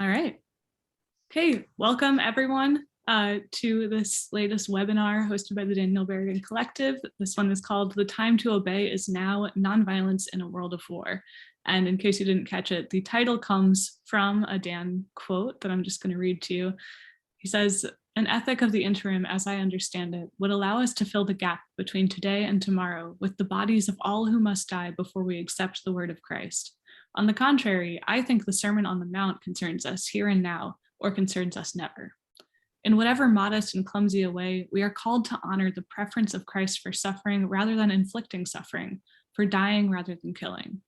All right. Okay, welcome everyone to this latest webinar hosted by the Daniel Berrigan Collective. This one is called "The Time to Obey is Now: Nonviolence in a World of War." And in case you didn't catch it, the title comes from a Dan quote that I'm just going to read to you. He says, "An ethic of the interim, as I understand it, would allow us to fill the gap between today and tomorrow with the bodies of all who must die before we accept the word of Christ. On the contrary, I think the Sermon on the Mount concerns us here and now, or concerns us never. In whatever modest and clumsy a way, we are called to honor the preference of Christ for suffering rather than inflicting suffering, for dying rather than killing.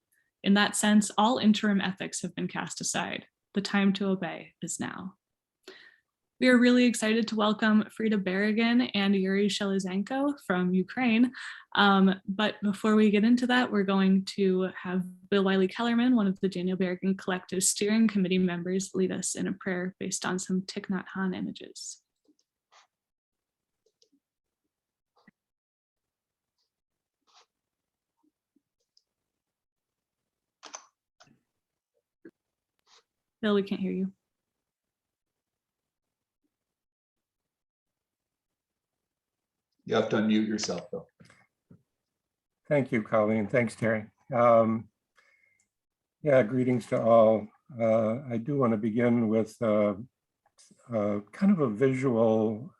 In that sense, all interim ethics have been cast aside. The time to obey is now." We are really excited to welcome Frida Berrigan and Yuri Shelizenko from Ukraine. But before we get into that, we're going to have Bill Wiley-Kellerman, one of the Daniel Berrigan Collective steering committee members, lead us in a prayer based on some Thich Nhat Hanh images. Bill, we can't hear you. You have to unmute yourself, though. Thank you, Colleen. Thanks, Terry. Greetings to all. I do want to begin with kind of a visual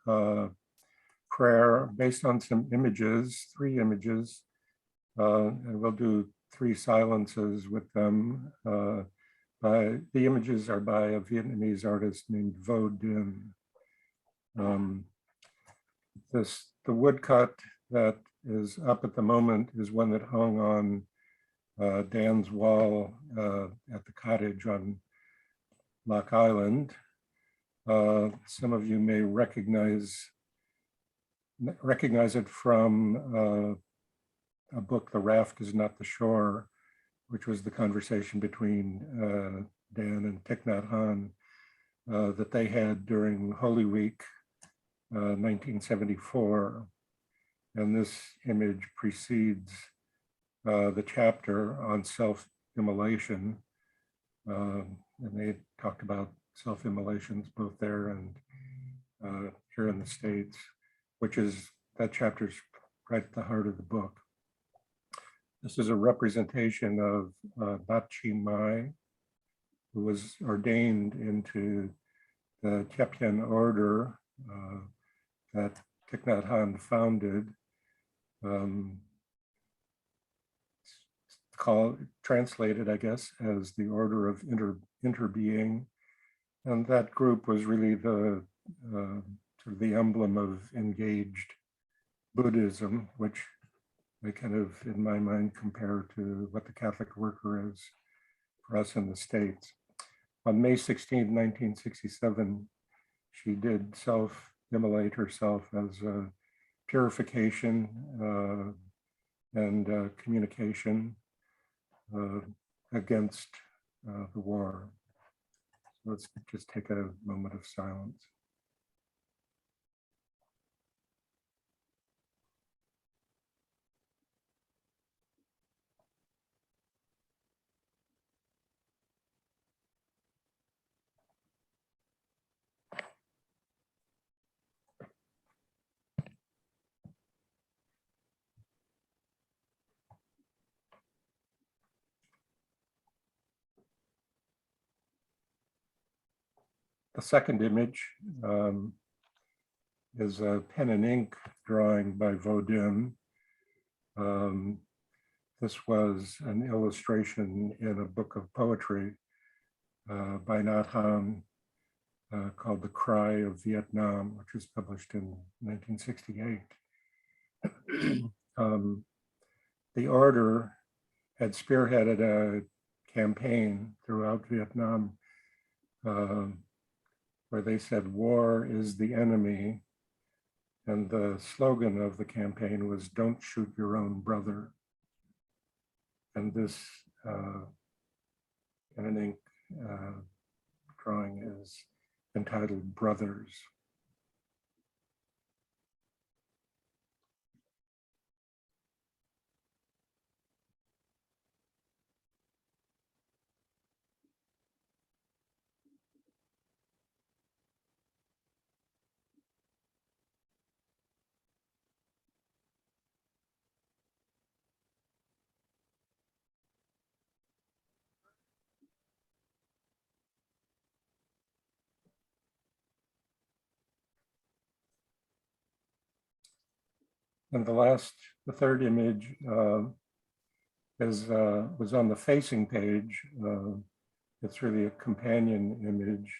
prayer based on some images, 3 images, and we'll do 3 silences with them. The images are by a Vietnamese artist named Vo Dinh. The woodcut that is up at the moment is one that hung on Dan's wall at the cottage on Lock Island. Some of you may recognize it from a book, The Raft is Not the Shore, which was the conversation between Dan and Thich Nhat Hanh that they had during Holy Week 1974, and this image precedes the chapter on self-immolation, and they talked about self-immolations both there and here in the States, that chapter's right at the heart of the book. This is a representation of Bat Chi Mai, who was ordained into the Tiepien order that Thich Nhat Hanh founded, translated, I guess, as the Order of Interbeing. And that group was really the sort of the emblem of engaged Buddhism, which I kind of, in my mind, compare to what the Catholic worker is for us in the States. On May 16, 1967, she did self-immolate herself as a purification and communication against the war. So let's just take a moment of silence. The second image is a pen and ink drawing by Vo Dinh. This was an illustration in a book of poetry by Nhat Hanh called The Cry of Vietnam, which was published in 1968. The order had spearheaded a campaign throughout Vietnam where they said, "War is the enemy." And the slogan of the campaign was, "Don't shoot your own brother." And this pen and ink drawing is entitled Brothers. And the third image was on the facing page. It's really a companion image,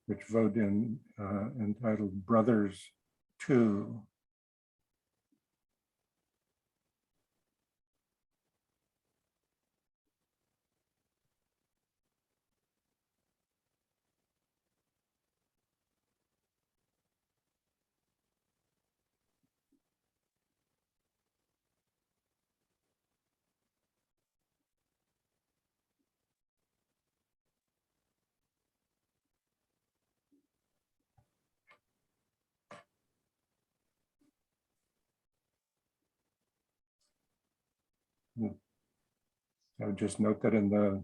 which Vodin entitled Brothers 2. I would just note that in the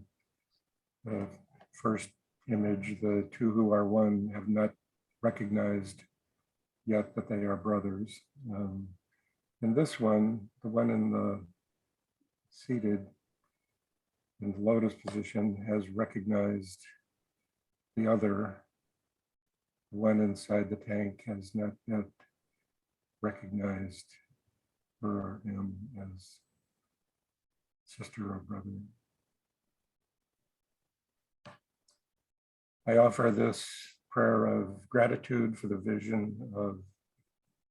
first image, the two who are one have not recognized yet that they are brothers. In this one, the one in the seated in the lotus position has recognized the other. The one inside the tank has not yet recognized her or him as sister or brother. I offer this prayer of gratitude for the vision of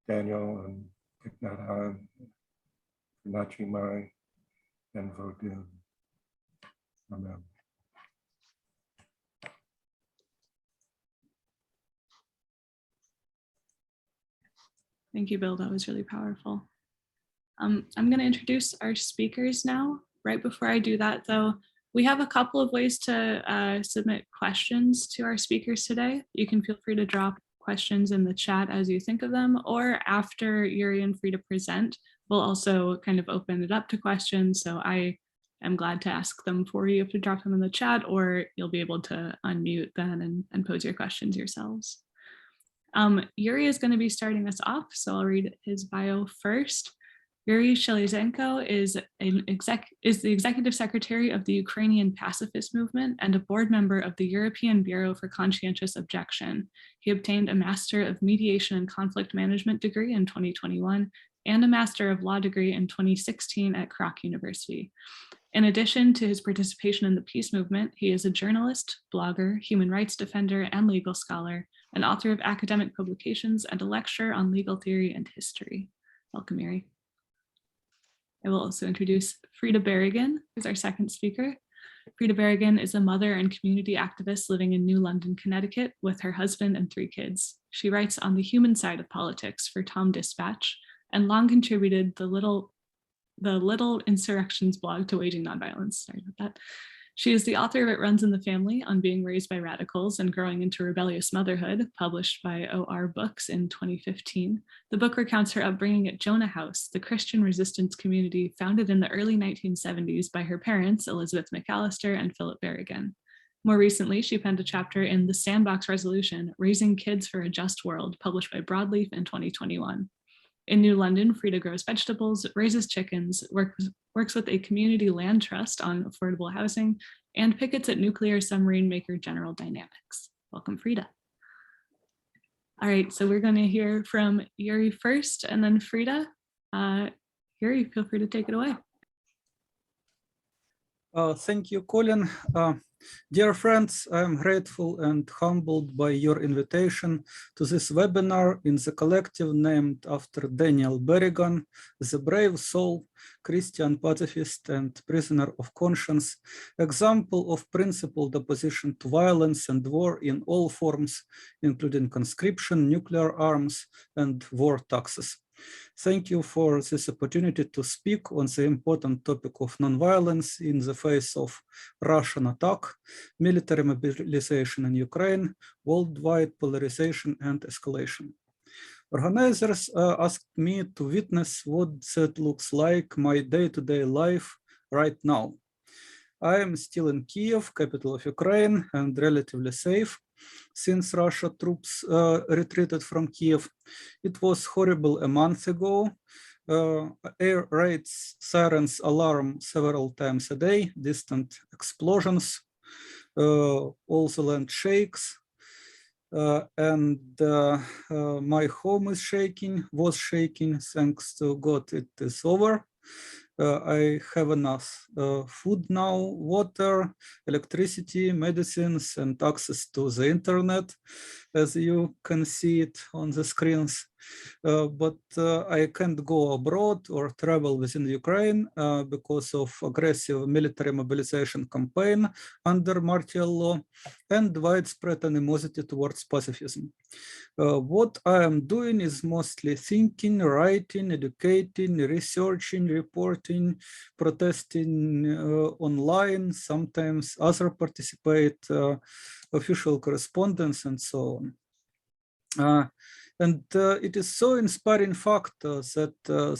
Daniel and Thich Nhat Hanh, Nachi Mai, and Vodin. Amen. Thank you, Bill. That was really powerful. I'm going to introduce our speakers now. Right before I do that, though, we have a couple of ways to submit questions to our speakers today. You can feel free to drop questions in the chat as you think of them, or after Yuri and Frida present, we'll also kind of open it up to questions. So I am glad to ask them for you if you drop them in the chat, or you'll be able to unmute then and pose your questions yourselves. Yuri is going to be starting us off, so I'll read his bio first. Yuri Shelizenko is the executive secretary of the Ukrainian pacifist movement and a board member of the European Bureau for Conscientious Objection. He obtained a Master of Mediation and Conflict Management degree in 2021 and a Master of Law degree in 2016 at Kroc University. In addition to his participation in the peace movement, he is a journalist, blogger, human rights defender, and legal scholar, an author of academic publications, and a lecturer on legal theory and history. Welcome, Yuri. I will also introduce Frida Berrigan, who's our second speaker. Frida Berrigan is a mother and community activist living in New London, Connecticut, with her husband and 3 kids. She writes on the human side of politics for Tom Dispatch and long contributed the Little Insurrections blog to Waging Nonviolence. Sorry about that. She is the author of It Runs in the Family on Being Raised by Radicals and Growing into Rebellious Motherhood, published by OR Books in 2015. The book recounts her upbringing at Jonah House, the Christian resistance community founded in the early 1970s by her parents, Elizabeth McAllister and Philip Berrigan. More recently, she penned a chapter in The Sandbox Resolution, Raising Kids for a Just World, published by Broadleaf in 2021. In New London, Frida grows vegetables, raises chickens, works with a community land trust on affordable housing, and pickets at nuclear submarine maker General Dynamics. Welcome, Frida. All right, so we're going to hear from Yuri first, and then Frida. Yuri, feel free to take it away. Thank you, Colin. Dear friends, I am grateful and humbled by your invitation to this webinar in the collective named after Daniel Berrigan, the brave soul, Christian pacifist and prisoner of conscience, example of principled opposition to violence and war in all forms, including conscription, nuclear arms, and war taxes. Thank you for this opportunity to speak on the important topic of nonviolence in the face of Russian attack, military mobilization in Ukraine, worldwide polarization and escalation. Organizers asked me to witness what that looks like my day-to-day life right now. I am still in Kiev, capital of Ukraine, and relatively safe since Russia troops retreated from Kiev. It was horrible a month ago. Air raids, sirens, alarm several times a day, distant explosions, all the land shakes. My home is shaking, was shaking. Thanks to God, it is over. I have enough food now, water, electricity, medicines, and access to the internet, as you can see it on the screens. But I can't go abroad or travel within Ukraine because of aggressive military mobilization campaign under martial law and widespread animosity towards pacifism. What I am doing is mostly thinking, writing, educating, researching, reporting, protesting online. Sometimes others participate, official correspondence, and so on. It is so inspiring fact that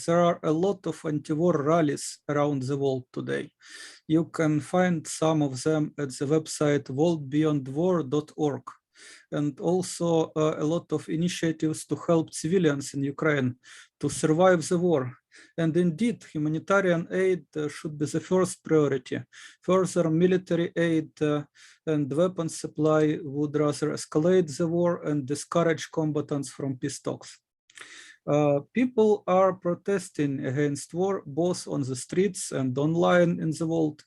there are a lot of anti-war rallies around the world today. You can find some of them at the website worldbeyondwar.org. And also a lot of initiatives to help civilians in Ukraine to survive the war. And indeed, humanitarian aid should be the first priority. Further military aid and weapons supply would rather escalate the war and discourage combatants from peace talks. People are protesting against war both on the streets and online in the world.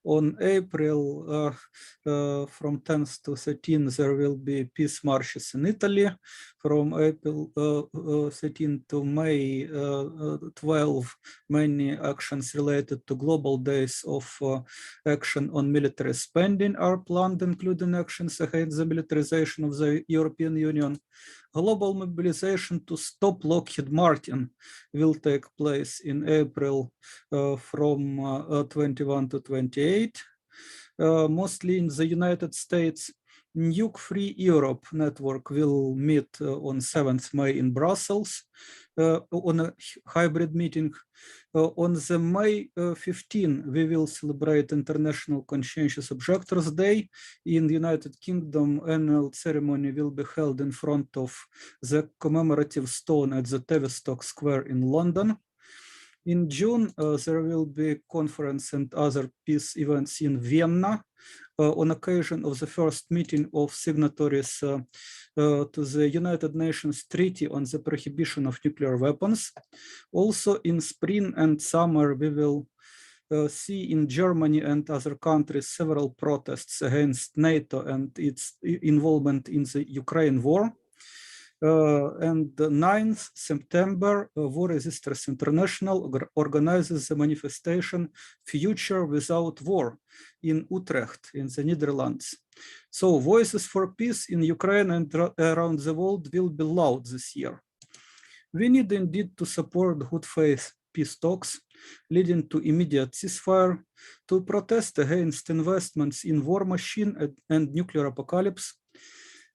On April from 10th to 13th, there will be peace marches in Italy. From April 13 to May 12, many actions related to global days of action on military spending are planned, including actions against the militarization of the European Union. Global mobilization to stop Lockheed Martin will take place in April from 21 to 28, mostly in the United States. Nuke Free Europe network will meet on 7th May in Brussels on a hybrid meeting. On the May 15, we will celebrate International Conscientious Objectors Day. In the United Kingdom, annual ceremony will be held in front of the commemorative stone at the Tavistock Square in London. In June, there will be conference and other peace events in Vienna on occasion of the first meeting of signatories to the United Nations Treaty on the Prohibition of Nuclear Weapons. Also in spring and summer, we will see in Germany and other countries several protests against NATO and its involvement in the Ukraine war. And the 9th September, War Resisters International organizes the manifestation Future Without War in Utrecht in the Netherlands. So voices for peace in Ukraine and around the world will be loud this year. We need indeed to support good faith peace talks leading to immediate ceasefire, to protest against investments in war machine and nuclear apocalypse,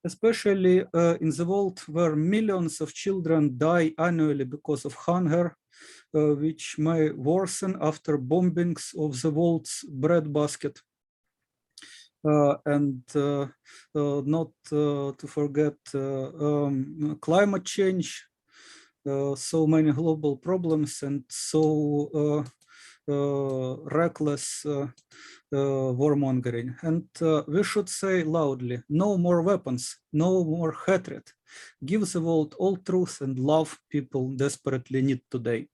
especially in the world where millions of children die annually because of hunger, which may worsen after bombings of the world's breadbasket. And not to forget climate change, so many global problems and so reckless warmongering. And we should say loudly, no more weapons, no more hatred. Give the world all truth and love people desperately need today.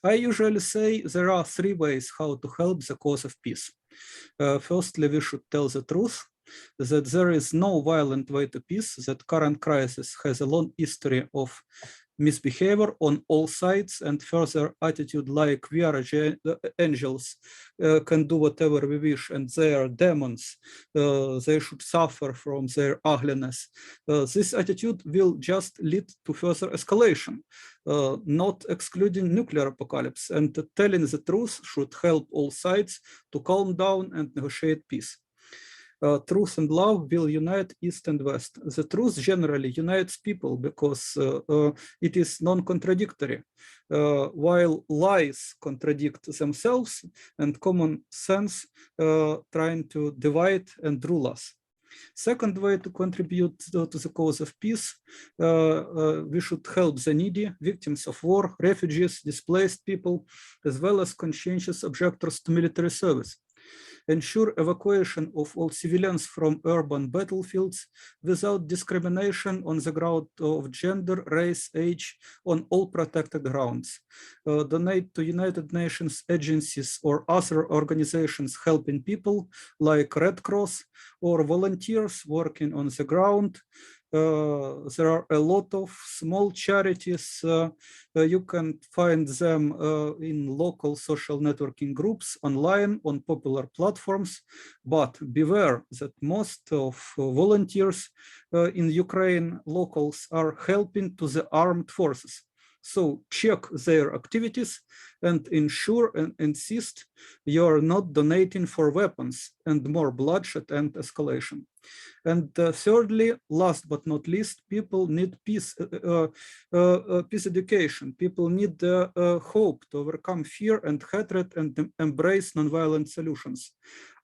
I usually say there are three ways how to help the cause of peace. Firstly, we should tell the truth, that there is no violent way to peace, that current crisis has a long history of misbehavior on all sides, and further attitude like we are angels, can do whatever we wish, and they are demons, they should suffer from their ugliness. This attitude will just lead to further escalation, not excluding nuclear apocalypse, and telling the truth should help all sides to calm down and negotiate peace. Truth and love will unite East and West. The truth generally unites people because it is non-contradictory, while lies contradict themselves and common sense trying to divide and rule us. Second way to contribute to the cause of peace, we should help the needy, victims of war, refugees, displaced people, as well as conscientious objectors to military service. ensure evacuation of all civilians from urban battlefields without discrimination on the ground of gender, race, age, on all protected grounds, donate to United Nations agencies or other organizations helping people like Red Cross or volunteers working on the ground. There are a lot of small charities. You can find them in local social networking groups, online, on popular platforms. But beware that most of volunteers in Ukraine, locals, are helping to the armed forces. So check their activities and ensure and insist you are not donating for weapons and more bloodshed and escalation. And thirdly, last but not least, people need peace education. People need hope to overcome fear and hatred and embrace nonviolent solutions.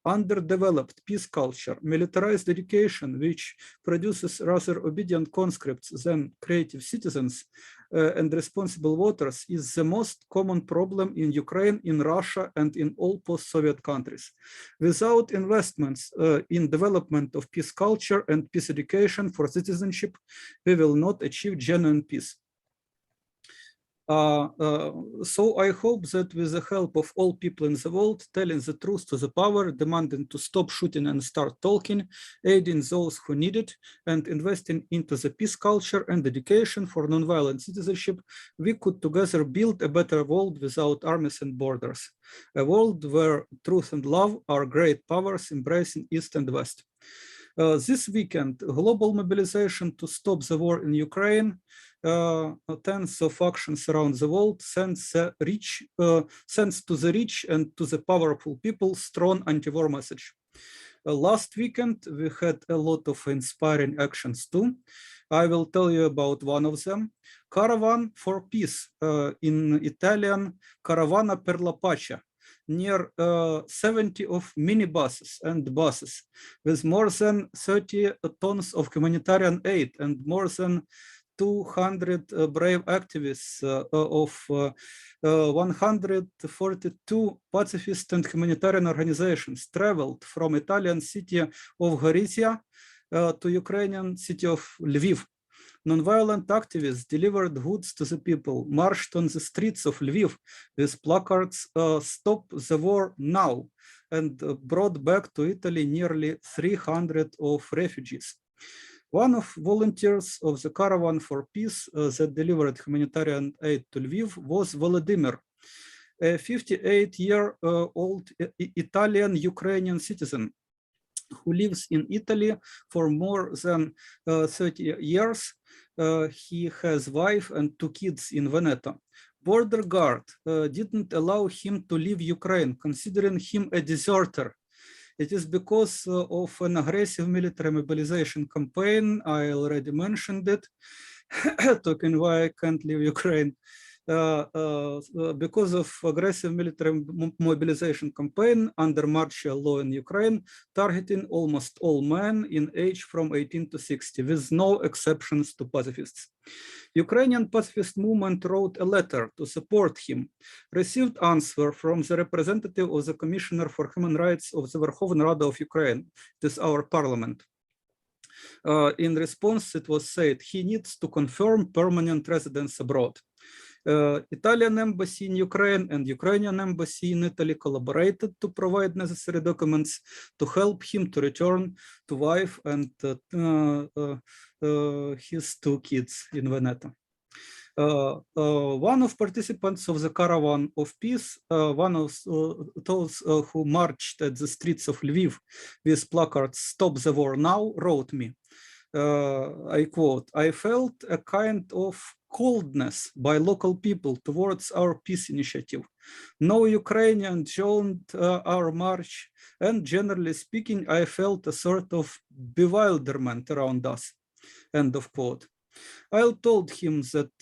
Underdeveloped peace culture, militarized education, which produces rather obedient conscripts than creative citizens and responsible voters, is the most common problem in Ukraine, in Russia, and in all post-Soviet countries. Without investments in development of peace culture and peace education for citizenship, we will not achieve genuine peace. So I hope that with the help of all people in the world, telling the truth to the power, demanding to stop shooting and start talking, aiding those who need it, and investing into the peace culture and education for nonviolent citizenship, we could together build a better world without armies and borders. A world where truth and love are great powers embracing East and West. This weekend, global mobilization to stop the war in Ukraine, tens of actions around the world sends to the rich and to the powerful people strong anti-war message. Last weekend, we had a lot of inspiring actions too. I will tell you about one of them. Caravan for Peace, in Italian, Caravana per la Pace, near 70 of minibuses and buses with more than 30 tons of humanitarian aid and more than 200 brave activists of 142 pacifist and humanitarian organizations traveled from Italian city of Gorizia to Ukrainian city of Lviv. Nonviolent activists delivered goods to the people, marched on the streets of Lviv with placards, "Stop the war now," and brought back to Italy nearly 300 of refugees. One of volunteers of the Caravan for Peace that delivered humanitarian aid to Lviv was Volodymyr, a 58-year-old Italian Ukrainian citizen who lives in Italy for more than 30 years. He has a wife and 2 kids in Veneto. Border guard didn't allow him to leave Ukraine, considering him a deserter. It is because of an aggressive military mobilization campaign. I already mentioned it, talking why I can't leave Ukraine. Because of aggressive military mobilization campaign under martial law in Ukraine, targeting almost all men in age from 18 to 60, with no exceptions to pacifists. Ukrainian pacifist movement wrote a letter to support him, received answer from the representative of the Commissioner for Human Rights of the Verkhovna Rada of Ukraine, it is our parliament. In response, it was said he needs to confirm permanent residence abroad. Italian embassy in Ukraine and Ukrainian embassy in Italy collaborated to provide necessary documents to help him to return to wife and his 2 kids in Veneto. One of participants of the Caravan of Peace, one of those who marched at the streets of Lviv with placards "Stop the war now," wrote me, I quote, "I felt a kind of coldness by local people towards our peace initiative. No Ukrainian joined our march, and generally speaking, I felt a sort of bewilderment around us," end of quote. I told him that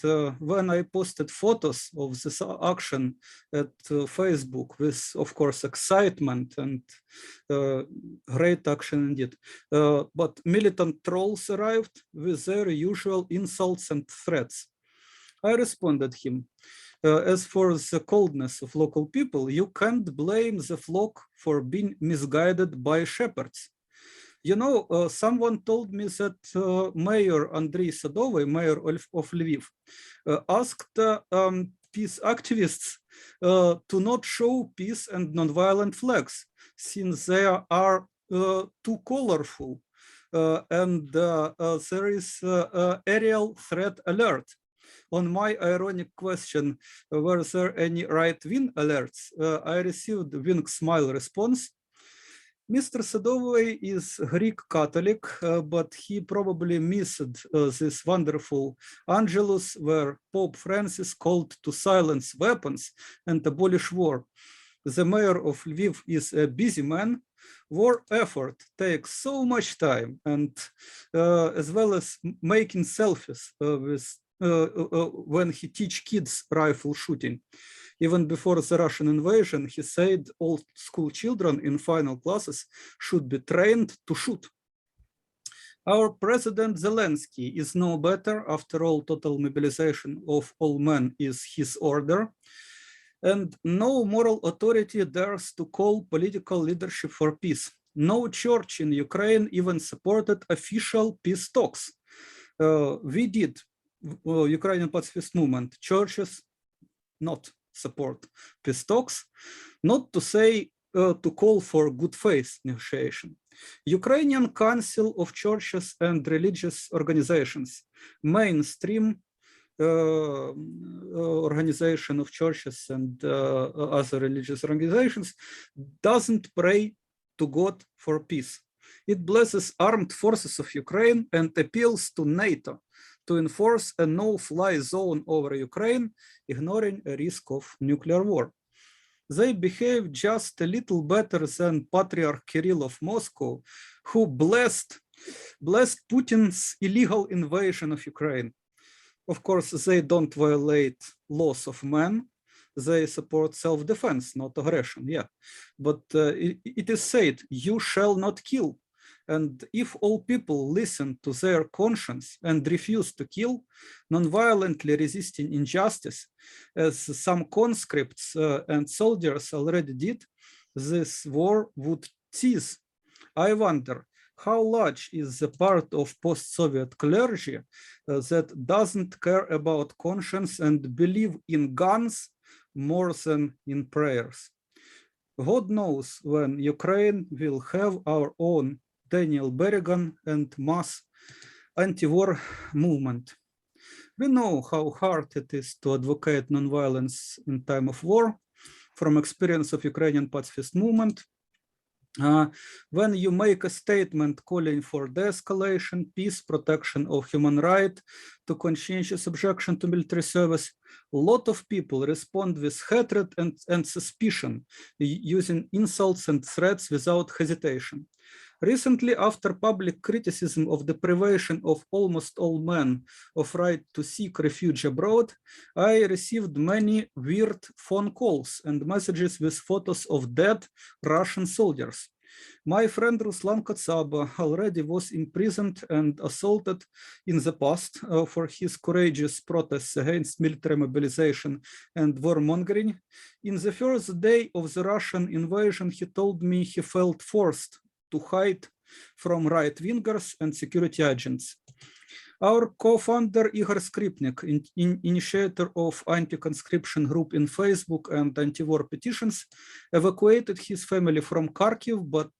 when I posted photos of this action at Facebook with, of course, excitement and great action indeed, but militant trolls arrived with their usual insults and threats. I responded him, As for the coldness of local people, you can't blame the flock for being misguided by shepherds. You know, someone told me that Mayor Andrei Sadovy, mayor of Lviv, asked peace activists to not show peace and nonviolent flags since they are too colorful and there is aerial threat alert. On my ironic question, were there any right-wing alerts? I received a wink smile response. Mr. Sadovy is Greek Catholic, but he probably missed this wonderful Angelus where Pope Francis called to silence weapons and abolish war. The mayor of Lviv is a busy man. War effort takes so much time, and as well as making selfies when he teach kids rifle shooting. Even before the Russian invasion, he said all school children in final classes should be trained to shoot. Our President Zelensky is no better. After all, total mobilization of all men is his order. And no moral authority dares to call political leadership for peace. No church in Ukraine even supported official peace talks. We did, Ukrainian pacifist movement, churches not support peace talks, not to say to call for good faith negotiation. Ukrainian Council of Churches and Religious Organizations, mainstream organization of churches and other religious organizations, doesn't pray to God for peace. It blesses armed forces of Ukraine and appeals to NATO to enforce a no-fly zone over Ukraine, ignoring a risk of nuclear war. They behave just a little better than Patriarch Kirill of Moscow, who blessed Putin's illegal invasion of Ukraine. Of course, they don't violate laws of man. They support self-defense, not aggression, yeah. But it is said, you shall not kill. And if all people listen to their conscience and refuse to kill, non-violently resisting injustice, as some conscripts and soldiers already did, this war would cease. I wonder, how large is the part of post-Soviet clergy that doesn't care about conscience and believe in guns more than in prayers? God knows when Ukraine will have our own Daniel Berrigan and mass anti-war movement. We know how hard it is to advocate nonviolence in time of war from experience of Ukrainian pacifist movement. When you make a statement calling for de-escalation, peace, protection of human rights, to conscientious objection to military service, a lot of people respond with hatred and suspicion, using insults and threats without hesitation. Recently, after public criticism of the privation of almost all men of right to seek refuge abroad, I received many weird phone calls and messages with photos of dead Russian soldiers. My friend Ruslan Kotsaba already was imprisoned and assaulted in the past for his courageous protests against military mobilization and warmongering. In the first day of the Russian invasion, he told me he felt forced to hide from right-wingers and security agents. Our co-founder Igor Skripnik, initiator of anti-conscription group in Facebook and anti-war petitions, evacuated his family from Kharkiv, but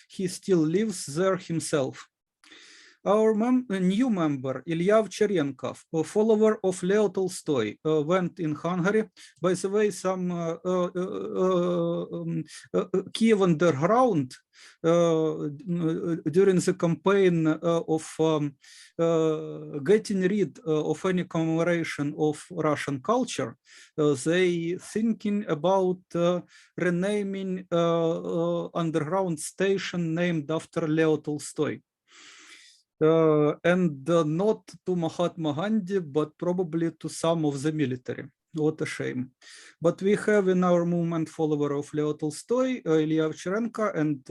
he still lives there himself. Our new member, Ilya Ovcharenkov, a follower of Leo Tolstoy, went in Hungary. By the way, some Kiev underground during the campaign of getting rid of any commemoration of Russian culture, they thinking about renaming underground station named after Leo Tolstoy. And not to Mahatma Gandhi, but probably to some of the military. What a shame. But we have in our movement follower of Leo Tolstoy, Ilya Ovcharenko, and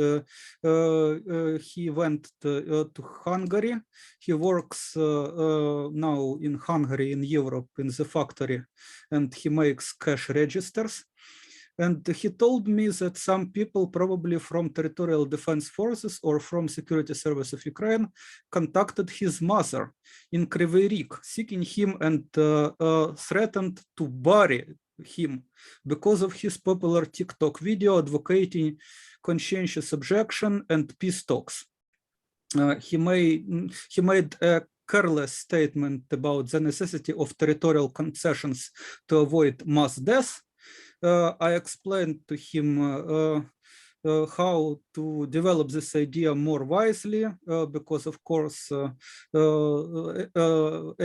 he went to Hungary. He works now in Hungary, in Europe, in the factory, and he makes cash registers. And he told me that some people, probably from Territorial Defense Forces or from Security Service of Ukraine, contacted his mother in Kryvyi Rih, seeking him and threatened to bury him because of his popular TikTok video advocating conscientious objection and peace talks. He made a careless statement about the necessity of territorial concessions to avoid mass death. I explained to him how to develop this idea more wisely, because of course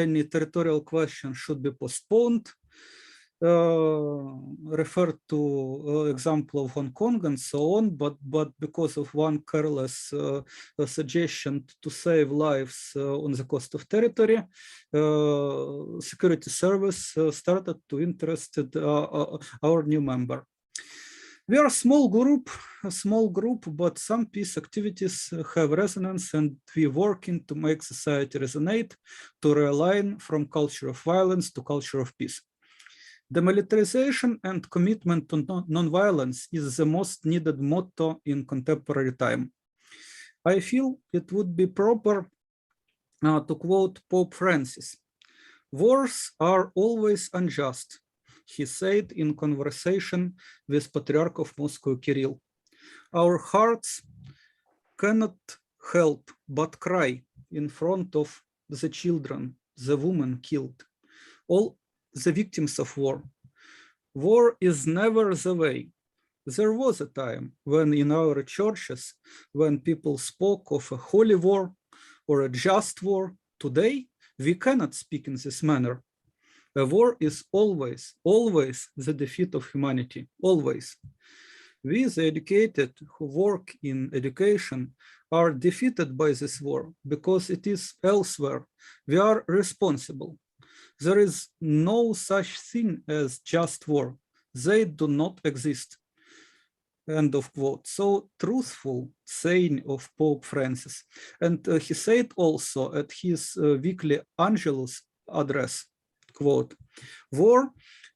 any territorial question should be postponed. Referred to example of Hong Kong and so on, but because of one careless suggestion to save lives on the cost of territory, security service started to interested our new member. We are a small group, but some peace activities have resonance, and we're working to make society resonate, to realign from culture of violence to culture of peace. Demilitarization and commitment to non-violence is the most needed motto in contemporary time. I feel it would be proper to quote Pope Francis. "Wars are always unjust," he said in conversation with Patriarch of Moscow Kirill. "Our hearts cannot help but cry in front of the children, the women killed, all the victims of war. War is never the way. There was a time when in our churches, when people spoke of a holy war or a just war. Today, we cannot speak in this manner. A war is always the defeat of humanity, always. We, the educated who work in education, are defeated by this war because it is elsewhere. We are responsible. There is no such thing as just war. They do not exist." End of quote. So truthful saying of Pope Francis. And he said also at his weekly Angelus address, quote, "War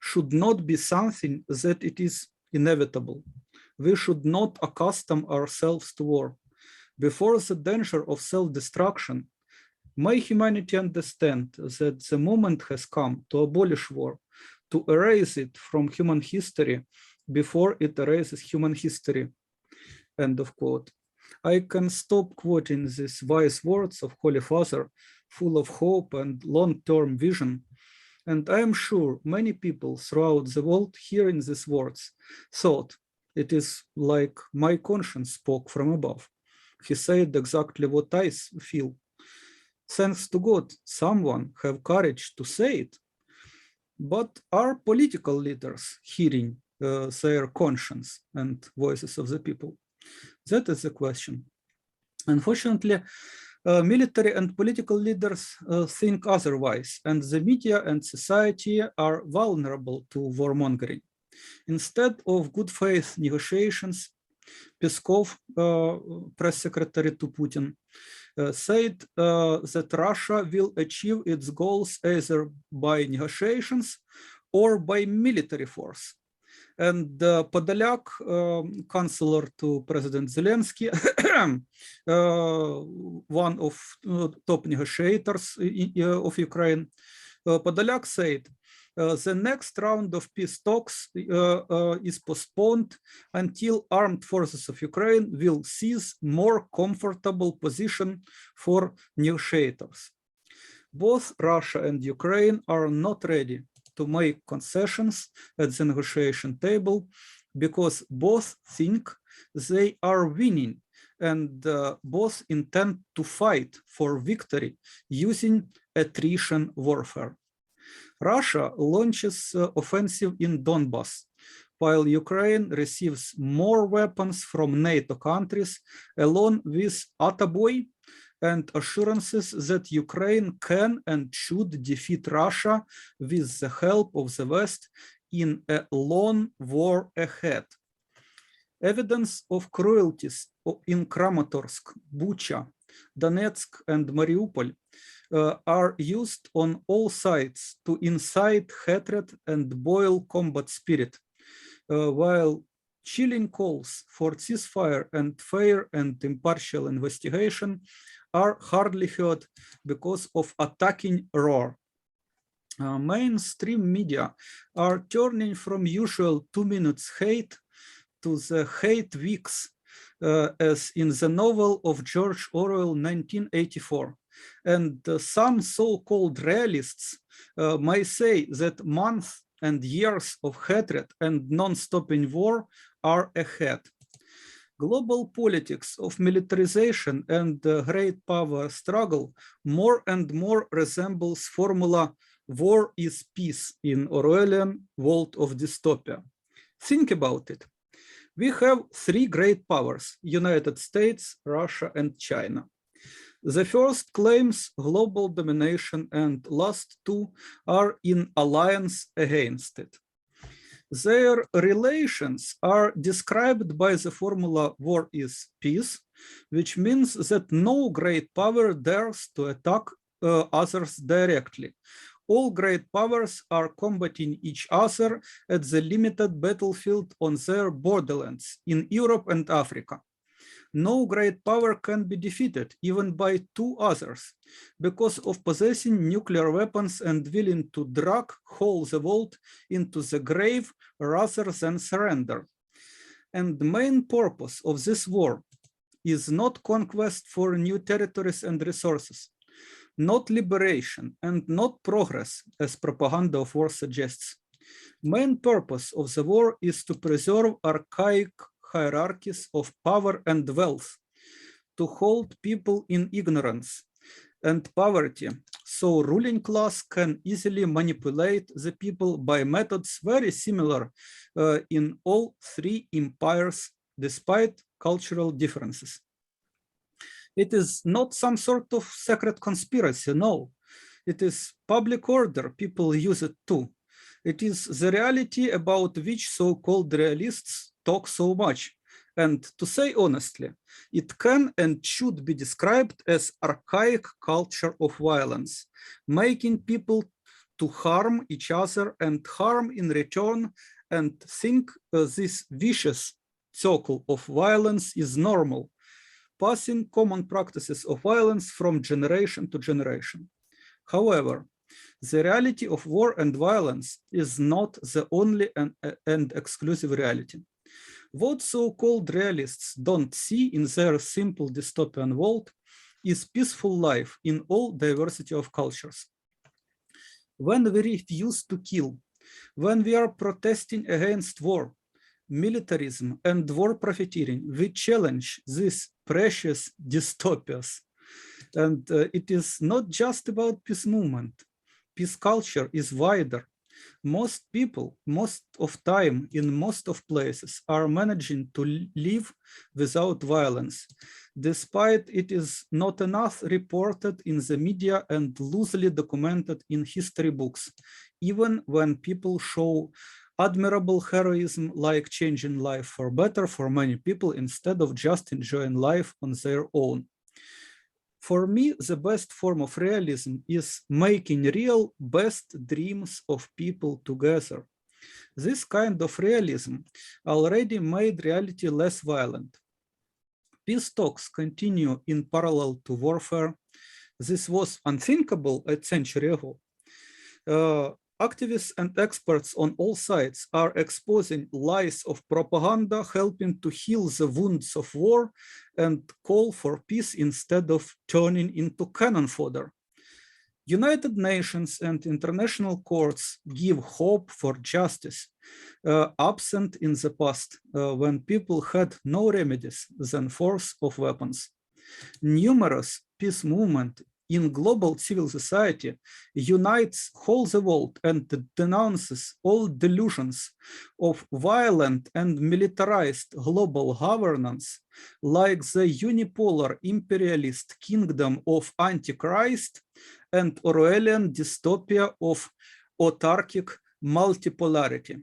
should not be something that it is inevitable. We should not accustom ourselves to war. Before the danger of self-destruction, may humanity understand that the moment has come to abolish war, to erase it from human history before it erases human history." End of quote. I can stop quoting these wise words of Holy Father, full of hope and long-term vision. And I am sure many people throughout the world hearing these words thought it is like my conscience spoke from above. He said exactly what I feel. Thanks to God, someone have courage to say it. But are political leaders hearing their conscience and voices of the people? That is the question. Unfortunately, military and political leaders think otherwise, and the media and society are vulnerable to warmongering. Instead of good faith negotiations, Peskov, press secretary to Putin, said that Russia will achieve its goals either by negotiations or by military force. And Podolyak, counselor to President Zelensky, one of top negotiators of Ukraine, Podolyak said, the next round of peace talks is postponed until armed forces of Ukraine will seize more comfortable position for negotiators. Both Russia and Ukraine are not ready to make concessions at the negotiation table because both think they are winning and both intend to fight for victory using attrition warfare. Russia launches offensive in Donbass, while Ukraine receives more weapons from NATO countries, along with Ataboy, and assurances that Ukraine can and should defeat Russia with the help of the West in a long war ahead. Evidence of cruelties in Kramatorsk, Bucha, Donetsk, and Mariupol are used on all sides to incite hatred and boil combat spirit, while chilling calls for ceasefire and fair and impartial investigation are hardly heard because of attacking roar. Mainstream media are turning from usual 2 minutes hate to the hate weeks, as in the novel of George Orwell 1984. And some so-called realists may say that months and years of hatred and non-stopping war are ahead. Global politics of militarization and great power struggle more and more resembles formula war is peace in Orwellian world of dystopia. Think about it. We have 3 great powers, United States, Russia, and China. The first claims global domination and last 2 are in alliance against it. Their relations are described by the formula war is peace, which means that no great power dares to attack others directly. All great powers are combating each other at the limited battlefield on their borderlands in Europe and Africa. No great power can be defeated, even by 2 others, because of possessing nuclear weapons and willing to drag whole the world into the grave rather than surrender. And the main purpose of this war is not conquest for new territories and resources, not liberation and not progress, as propaganda of war suggests. Main purpose of the war is to preserve archaic hierarchies of power and wealth, to hold people in ignorance and poverty, so ruling class can easily manipulate the people by methods very similar in all 3 empires, despite cultural differences. It is not some sort of secret conspiracy, no. It is public order, people use it too. It is the reality about which so-called realists talk so much. And to say honestly, it can and should be described as archaic culture of violence, making people to harm each other and harm in return, and think this vicious circle of violence is normal, passing common practices of violence from generation to generation. However, the reality of war and violence is not the only and exclusive reality. What so-called realists don't see in their simple dystopian world is peaceful life in all diversity of cultures. When we refuse to kill, when we are protesting against war, militarism, and war profiteering, we challenge these precious dystopias. And it is not just about peace movement. Peace culture is wider. Most people, most of time, in most of places, are managing to live without violence, despite it is not enough reported in the media and loosely documented in history books, even when people show admirable heroism like changing life for better for many people instead of just enjoying life on their own. For me, the best form of realism is making real best dreams of people together. This kind of realism already made reality less violent. Peace talks continue in parallel to warfare. This was unthinkable a century ago. Activists and experts on all sides are exposing lies of propaganda, helping to heal the wounds of war and call for peace instead of turning into cannon fodder. United Nations and international courts give hope for justice, absent in the past when people had no remedies than force of weapons. Numerous peace movements in global civil society unites whole the world and denounces all delusions of violent and militarized global governance, like the unipolar imperialist kingdom of Antichrist and Orwellian dystopia of autarkic multipolarity.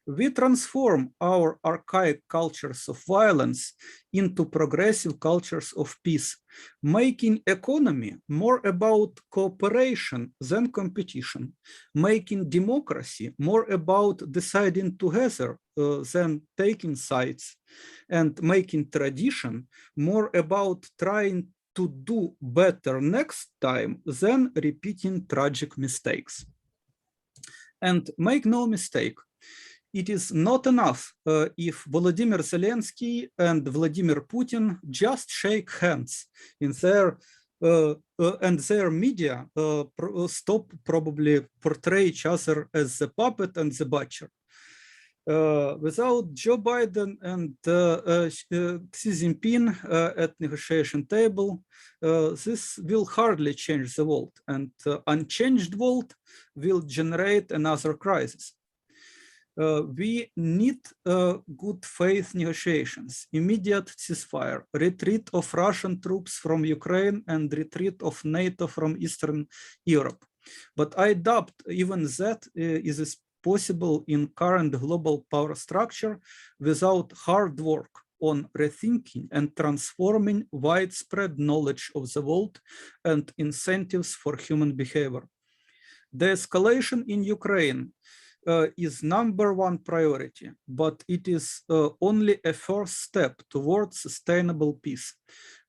We transform our archaic cultures of violence into progressive cultures of peace, making economy more about cooperation than competition, making democracy more about deciding together than taking sides, and making tradition more about trying to do better next time than repeating tragic mistakes. And make no mistake, it is not enough if Volodymyr Zelensky and Vladimir Putin just shake hands in their and their media stop probably portray each other as the puppet and the butcher. Without Joe Biden and Xi Jinping at negotiation table, this will hardly change the world, and unchanged world will generate another crisis. We need good faith negotiations, immediate ceasefire, retreat of Russian troops from Ukraine and retreat of NATO from Eastern Europe. But I doubt even that is possible in current global power structure without hard work on rethinking and transforming widespread knowledge of the world and incentives for human behavior. The escalation in Ukraine is #1 priority, but it is only a first step towards sustainable peace,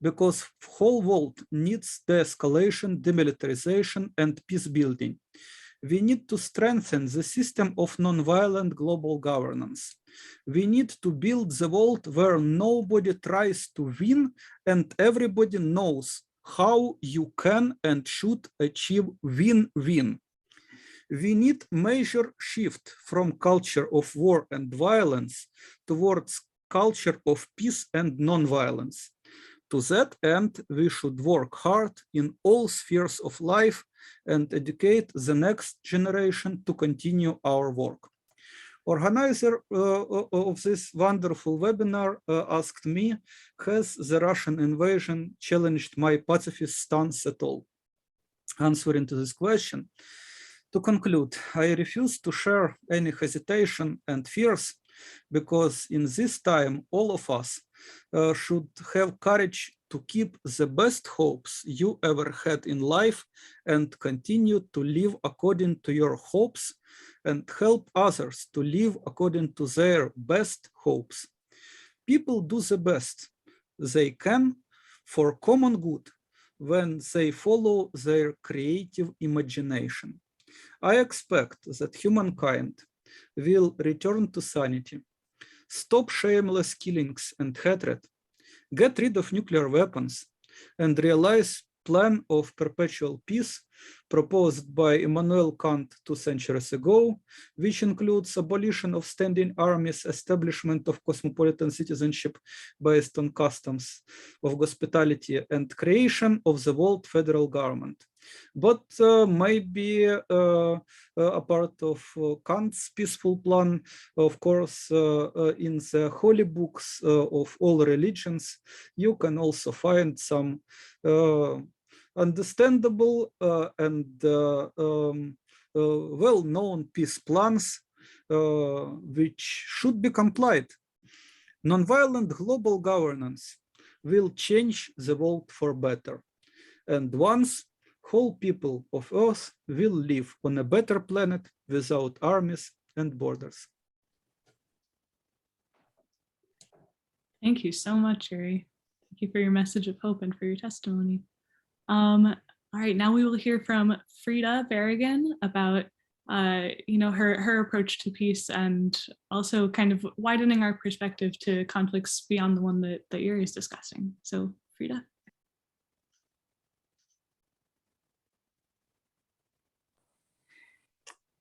because the whole world needs de-escalation, demilitarization, and peace building. We need to strengthen the system of nonviolent global governance. We need to build the world where nobody tries to win and everybody knows how you can and should achieve win-win. We need major shift from culture of war and violence towards culture of peace and non-violence. To that end, we should work hard in all spheres of life and educate the next generation to continue our work. Organizer of this wonderful webinar asked me, has the Russian invasion challenged my pacifist stance at all? Answering to this question, to conclude, I refuse to share any hesitation and fears, because in this time, all of us should have courage to keep the best hopes you ever had in life and continue to live according to your hopes and help others to live according to their best hopes. People do the best they can for common good when they follow their creative imagination. I expect that humankind will return to sanity, stop shameless killings and hatred, get rid of nuclear weapons, and realize plan of perpetual peace proposed by Immanuel Kant 2 centuries ago, which includes abolition of standing armies, establishment of cosmopolitan citizenship based on customs of hospitality, and creation of the world federal government. But maybe a part of Kant's peaceful plan, of course, in the holy books of all religions, you can also find some understandable and well-known peace plans which should be complied. Nonviolent global governance will change the world for better. And once whole people of Earth will live on a better planet without armies and borders. Thank you so much, Yuri. Thank you for your message of hope and for your testimony. All right, now we will hear from Frida Berrigan about her approach to peace and also kind of widening our perspective to conflicts beyond the one that Yuri is discussing. So Frida.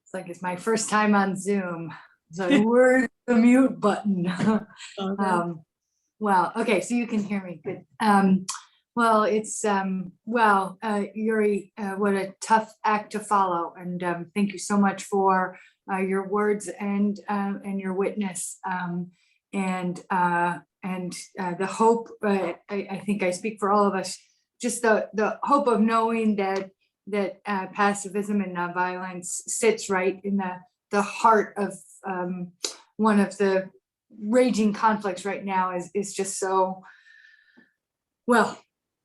It's like it's my first time on Zoom. So where's the mute button? Okay. Well, okay, so you can hear me good. Well, it's Yuri, what a tough act to follow, and thank you so much for your words and your witness, and the hope. I think I speak for all of us. Just the hope of knowing that pacifism and nonviolence sits right in the heart of one of the raging conflicts right now. Is just so well.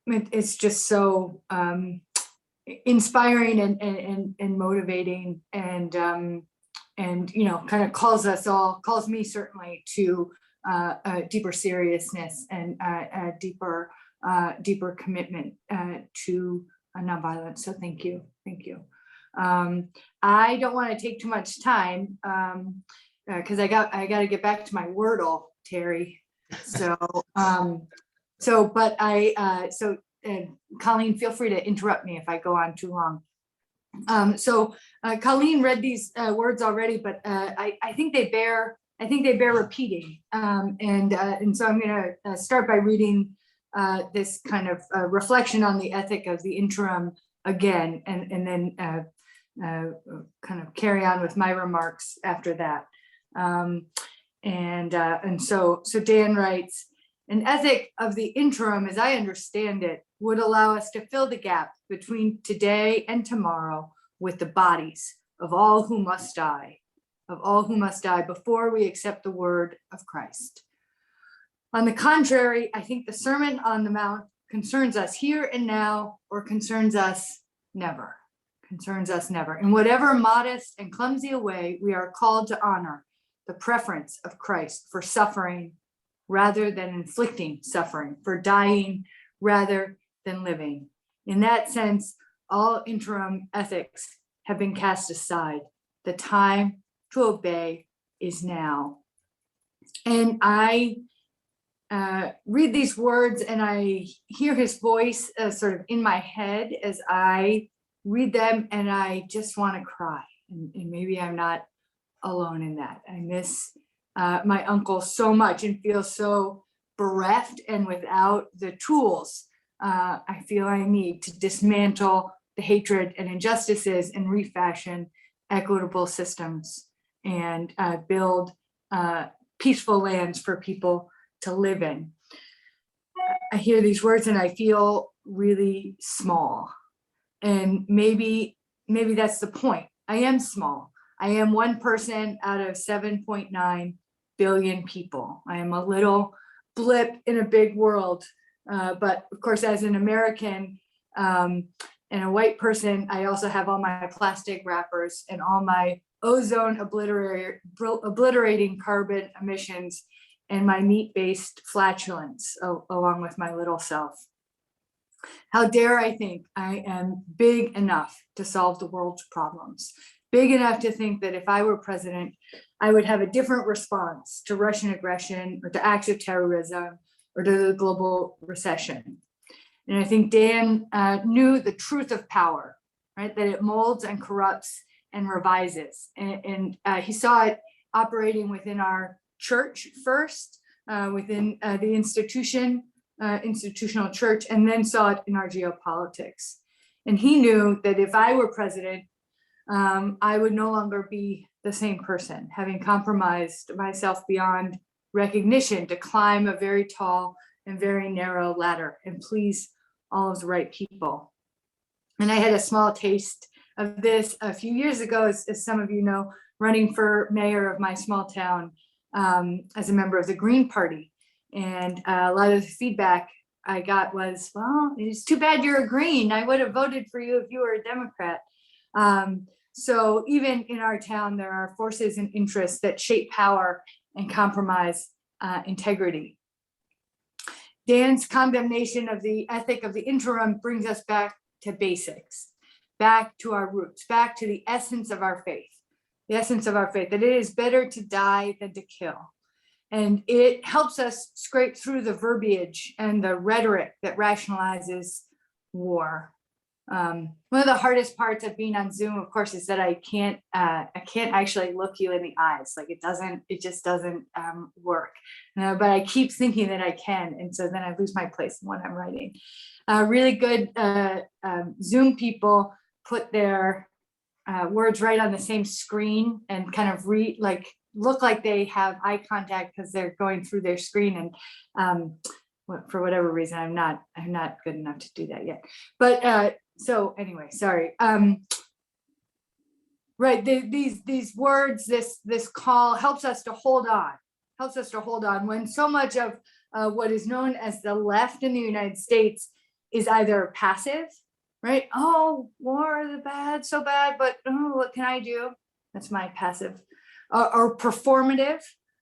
It's just so inspiring and motivating, and kind of calls me certainly to a deeper seriousness and a deeper commitment to nonviolence. So thank you. I don't want to take too much time because I got to get back to my Wordle, Terry. So. Colleen, feel free to interrupt me if I go on too long. Colleen read these words already, but I think they bear repeating. And so I'm going to start by reading this kind of reflection on the ethic of the interim again, and then kind of carry on with my remarks after that. So Dan writes, an ethic of the interim, as I understand it, would allow us to fill the gap between today and tomorrow with the bodies of all who must die, before we accept the word of Christ. On the contrary, I think the Sermon on the Mount concerns us here and now, or concerns us never. In whatever modest and clumsy a way, we are called to honor the preference of Christ for suffering rather than inflicting suffering, for dying rather than living. In that sense, all interim ethics have been cast aside. The time to obey is now. And I read these words and I hear his voice sort of in my head as I read them, and I just want to cry. And maybe I'm not alone in that. I miss my uncle so much and feel so bereft and without the tools I feel I need to dismantle the hatred and injustices and refashion equitable systems and build peaceful lands for people to live in. I hear these words and I feel really small. And maybe that's the point. I am small. I am one person out of 7.9 billion people. I am a little blip in a big world. But of course, as an American and a white person, I also have all my plastic wrappers and all my ozone obliterating carbon emissions and my meat-based flatulence along with my little self. How dare I think I am big enough to solve the world's problems, big enough to think that if I were president, I would have a different response to Russian aggression or to acts of terrorism or to the global recession. And I think Dan knew the truth of power, right? That it molds and corrupts and revises. And he saw it operating within our church first, within the institutional church, and then saw it in our geopolitics. And he knew that if I were president, I would no longer be the same person, having compromised myself beyond recognition to climb a very tall and very narrow ladder and please all of the right people. And I had a small taste of this a few years ago, as some of you know, running for mayor of my small town as a member of the Green Party. And a lot of the feedback I got was, well, it's too bad you're a Green. I would have voted for you if you were a Democrat. So even in our town, there are forces and interests that shape power and compromise integrity. Dan's condemnation of the ethic of the interim brings us back to basics, back to our roots, back to the essence of our faith, that it is better to die than to kill. And it helps us scrape through the verbiage and the rhetoric that rationalizes war. One of the hardest parts of being on Zoom, of course, is that I can't actually look you in the eyes. Like it just doesn't work. But I keep thinking that I can, and so then I lose my place in what I'm writing. Really good Zoom people put their words right on the same screen and kind of look like they have eye contact because they're going through their screen. And for whatever reason, I'm not good enough to do that yet. But so anyway, sorry. Right, these words, this call helps us to hold on when so much of what is known as the left in the United States is either passive, right? Oh, war, the bad, so bad, but oh, what can I do? That's my passive. Or performative.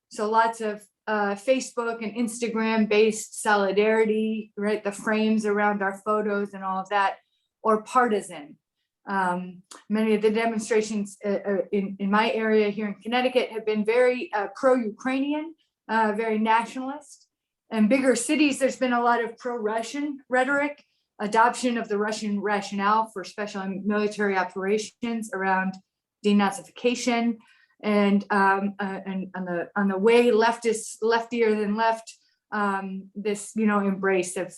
So lots of Facebook and Instagram based solidarity, right? The frames around our photos and all of that, or partisan. Many of the demonstrations in my area here in Connecticut have been very pro-Ukrainian, very nationalist. In bigger cities, there's been a lot of pro-Russian rhetoric, adoption of the Russian rationale for special military operations around denazification, and on the way leftier than left, this embrace of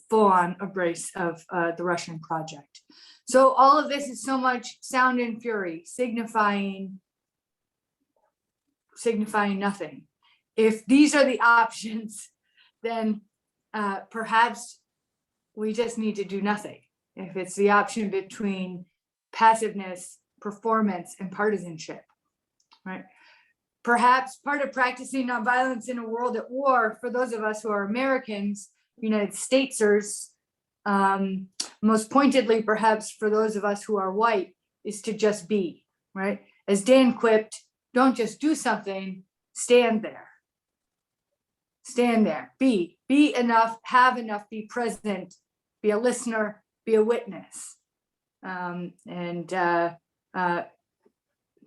full-on embrace of the Russian project. So all of this is so much sound and fury, signifying nothing. If these are the options, then perhaps we just need to do nothing. If it's the option between passiveness, performance, and partisanship, right? Perhaps part of practicing nonviolence in a world at war, for those of us who are Americans, United Statesers, most pointedly, perhaps for those of us who are white, is to just be, right? As Dan quipped, don't just do something, stand there. Stand there, be enough, have enough, be present, be a listener, be a witness, and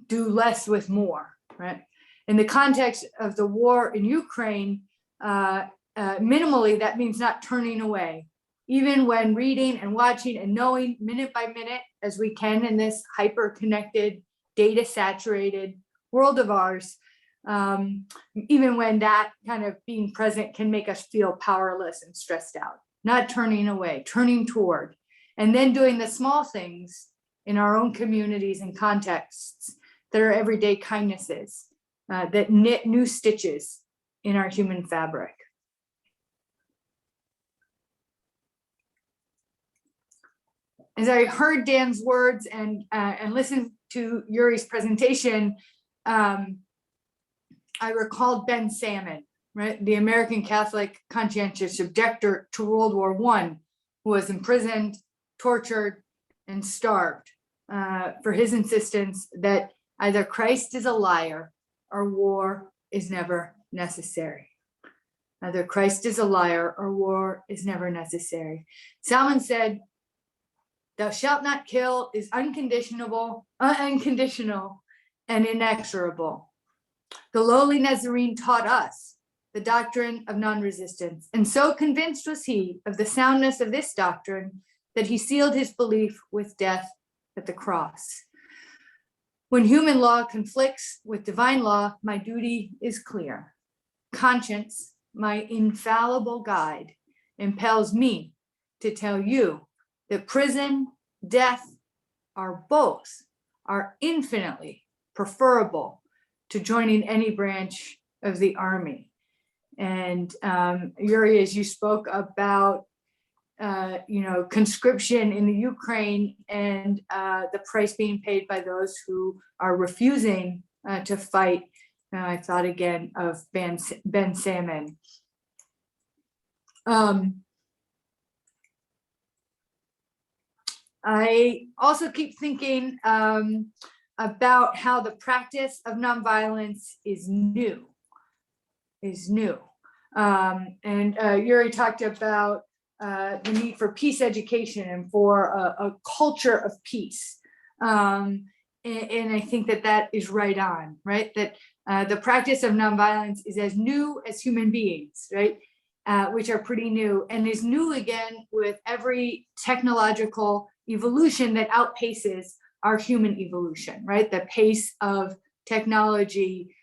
do less with more, right? In the context of the war in Ukraine, minimally, that means not turning away. Even when reading and watching and knowing minute by minute, as we can in this hyper-connected, data-saturated world of ours, even when that kind of being present can make us feel powerless and stressed out, not turning away, turning toward, and then doing the small things in our own communities and contexts that are everyday kindnesses, that knit new stitches in our human fabric. As I heard Dan's words and listened to Yuri's presentation, I recalled Ben Salmon, right? The American Catholic conscientious objector to World War I, who was imprisoned, tortured, and starved for his insistence that either Christ is a liar or war is never necessary. Either Christ is a liar or war is never necessary. Salmon said, "Thou shalt not kill is unconditional and inexorable. The lowly Nazarene taught us the doctrine of non-resistance, and so convinced was he of the soundness of this doctrine that he sealed his belief with death at the cross. When human law conflicts with divine law, my duty is clear. Conscience, my infallible guide, impels me to tell you that prison, death are infinitely preferable to joining any branch of the army." And Yuri, as you spoke about, conscription in the Ukraine and the price being paid by those who are refusing to fight, I thought again of Ben Salmon. I also keep thinking about how the practice of nonviolence is new. And Yuri talked about the need for peace education and for a culture of peace. And I think that is right on, right? That the practice of nonviolence is as new as human beings, right? which are pretty new, and is new again with every technological evolution that outpaces our human evolution, right? The pace of technology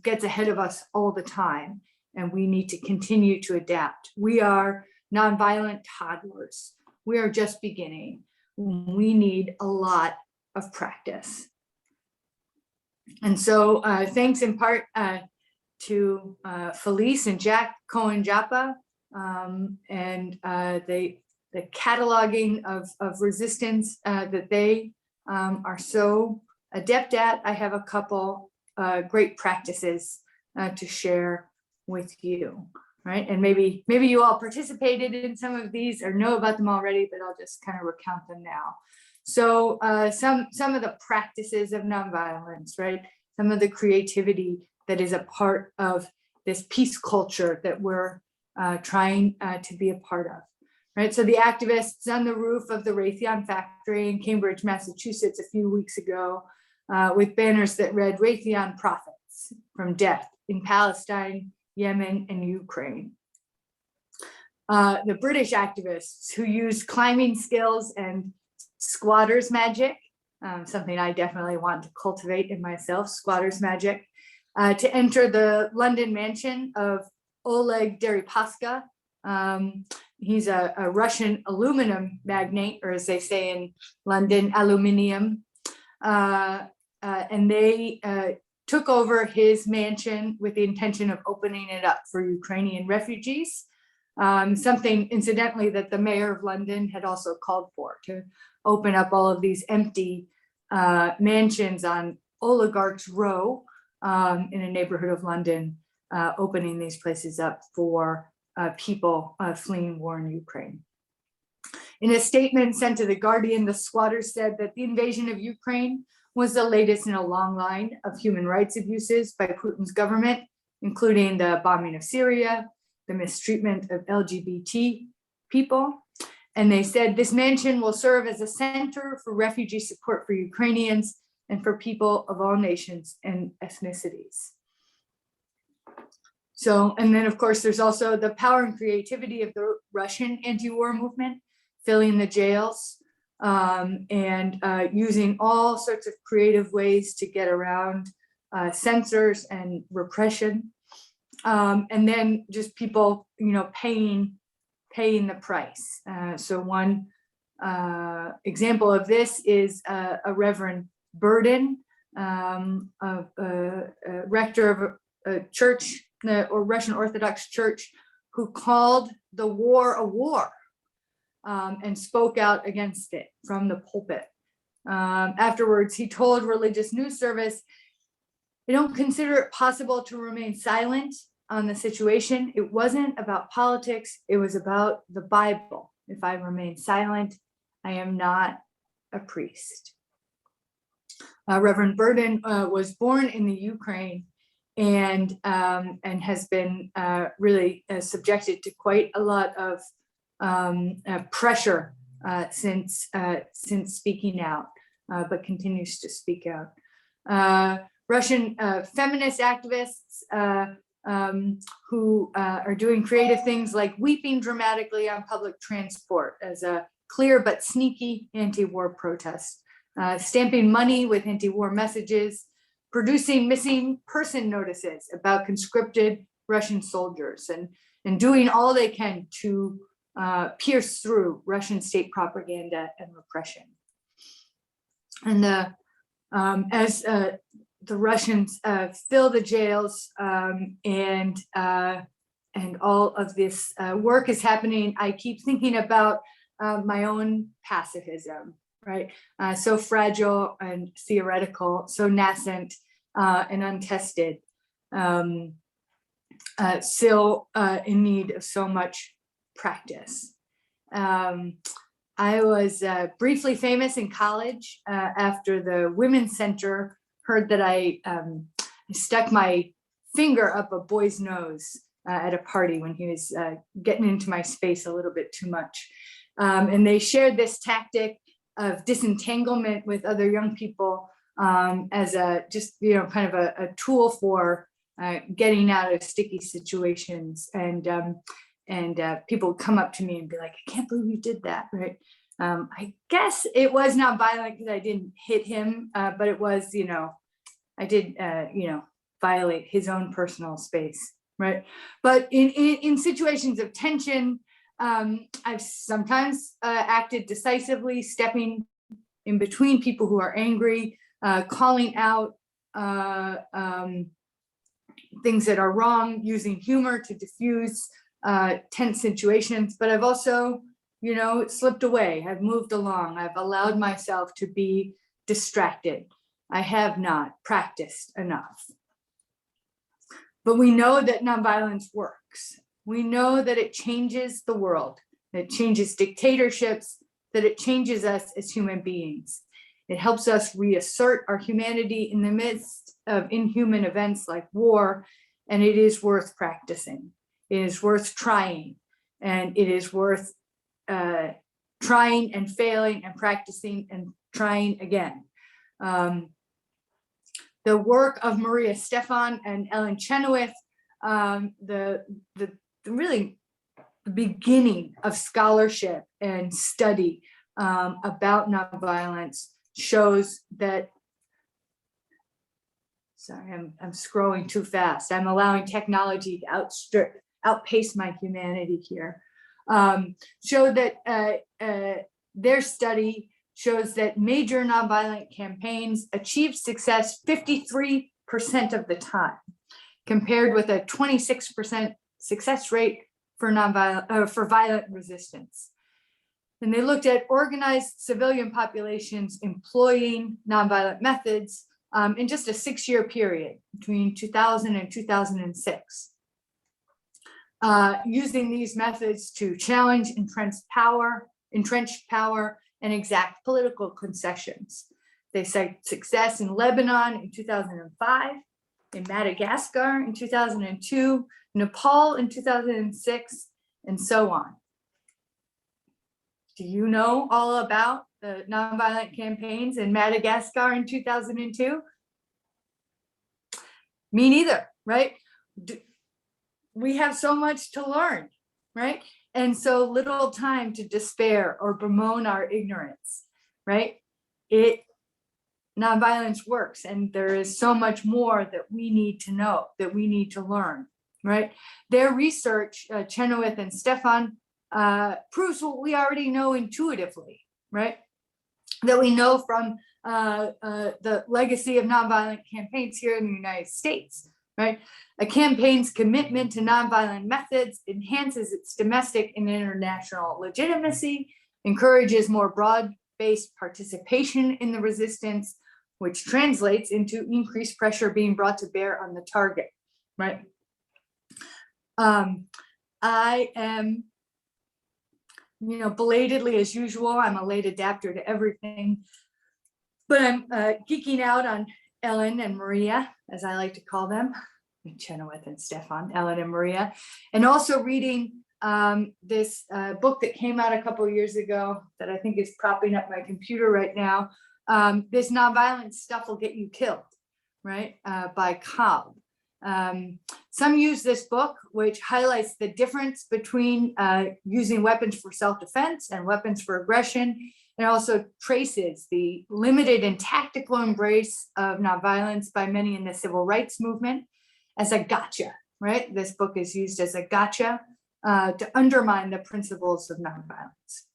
gets ahead of us all the time, and we need to continue to adapt. We are nonviolent toddlers. We are just beginning. We need a lot of practice. And so thanks in part to Felice and Jack Cohen-Japa and the cataloging of resistance that they are so adept at. I have a couple great practices to share with you, right? And maybe you all participated in some of these or know about them already, but I'll just kind of recount them now. So some of the practices of nonviolence, right? Some of the creativity that is a part of this peace culture that we're trying to be a part of, right? So the activists on the roof of the Raytheon factory in Cambridge, Massachusetts, a few weeks ago, with banners that read "Raytheon profits from death in Palestine, Yemen, and Ukraine." The British activists who used climbing skills and squatters magic, something I definitely want to cultivate in myself, squatters magic, to enter the London mansion of Oleg Deripaska. He's a Russian aluminum magnate, or as they say in London, aluminium. And they took over his mansion with the intention of opening it up for Ukrainian refugees. Something, incidentally, that the mayor of London had also called for, to open up all of these empty mansions on Oligarchs Row in a neighborhood of London, opening these places up for people fleeing war in Ukraine. In a statement sent to The Guardian, the squatters said that the invasion of Ukraine was the latest in a long line of human rights abuses by Putin's government, including the bombing of Syria, the mistreatment of LGBT people. And they said this mansion will serve as a center for refugee support for Ukrainians and for people of all nations and ethnicities. So, and then of course, there's also the power and creativity of the Russian anti-war movement, filling the jails and using all sorts of creative ways to get around censors and repression. And then just people, paying the price. So one example of this is a Reverend Burden, rector of a church, or Russian Orthodox Church, who called the war a war and spoke out against it from the pulpit. Afterwards, he told Religious News Service, "I don't consider it possible to remain silent on the situation. It wasn't about politics, it was about the Bible. If I remain silent, I am not a priest." Reverend Burden was born in the Ukraine and has been really subjected to quite a lot of pressure since speaking out, but continues to speak out. Russian feminist activists who are doing creative things like weeping dramatically on public transport as a clear but sneaky anti-war protest, stamping money with anti-war messages, producing missing person notices about conscripted Russian soldiers, and doing all they can to pierce through Russian state propaganda and repression. And as the Russians fill the jails and all of this work is happening, I keep thinking about my own pacifism, right? So fragile and theoretical, so nascent and untested, still in need of so much practice. I was briefly famous in college after the Women's Center heard that I stuck my finger up a boy's nose at a party when he was getting into my space a little bit too much. And they shared this tactic of disentanglement with other young people as a just kind of a tool for getting out of sticky situations, and people come up to me and be like, I can't believe you did that, right? I guess it was not violent because I didn't hit him, but it was, I did, violate his own personal space, right? But in situations of tension, I've sometimes acted decisively, stepping in between people who are angry, calling out things that are wrong, using humor to diffuse tense situations. But I've also, slipped away. I've moved along. I've allowed myself to be distracted. I have not practiced enough. But we know that nonviolence works. We know that it changes the world, that it changes dictatorships, that it changes us as human beings. It helps us reassert our humanity in the midst of inhuman events like war, and it is worth practicing. It is worth trying, and it is worth trying and failing and practicing and trying again. The work of Maria Stephan and Ellen Chenoweth, the really the beginning of scholarship and study about nonviolence shows that, sorry, I'm scrolling too fast. I'm allowing technology to outpace my humanity here. Show that their study shows that major nonviolent campaigns achieved success 53% of the time, compared with a 26% success rate for violent resistance. And they looked at organized civilian populations employing nonviolent methods in just a 6-year period between 2000 and 2006. Using these methods to challenge entrenched power, and exact political concessions. They cite success in Lebanon in 2005, in Madagascar in 2002, Nepal in 2006, and so on. Do you know all about the nonviolent campaigns in Madagascar in 2002? Me neither, right? We have so much to learn, right? And so little time to despair or bemoan our ignorance, right? Nonviolence works, and there is so much more that we need to know, that we need to learn, right? Their research, Chenoweth and Stephan, proves what we already know intuitively, right? That we know from the legacy of nonviolent campaigns here in the United States, right? A campaign's commitment to nonviolent methods enhances its domestic and international legitimacy, encourages more broad-based participation in the resistance, which translates into increased pressure being brought to bear on the target, right? I am, belatedly as usual, I'm a late adapter to everything, but I'm geeking out on Ellen and Maria, as I like to call them, Chenoweth and Stephan, Ellen and Maria, and also reading this book that came out a couple of years ago that I think is propping up my computer right now. This Nonviolent Stuff Will Get You Killed, right, by Cobb. Some use this book, which highlights the difference between using weapons for self-defense and weapons for aggression, and also traces the limited and tactical embrace of nonviolence by many in the civil rights movement as a gotcha, right? This book is used as a gotcha to undermine the principles of nonviolence.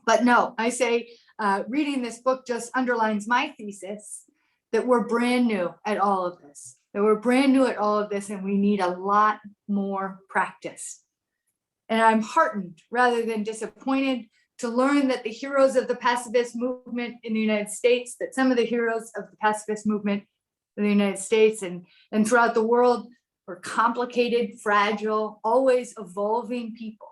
But no, I say reading this book just underlines my thesis that we're brand new at all of this, and we need a lot more practice. And I'm heartened rather than disappointed to learn that the heroes of the pacifist movement in the United States, that some of the heroes of the pacifist movement in the United States and throughout the world were complicated, fragile, always evolving people.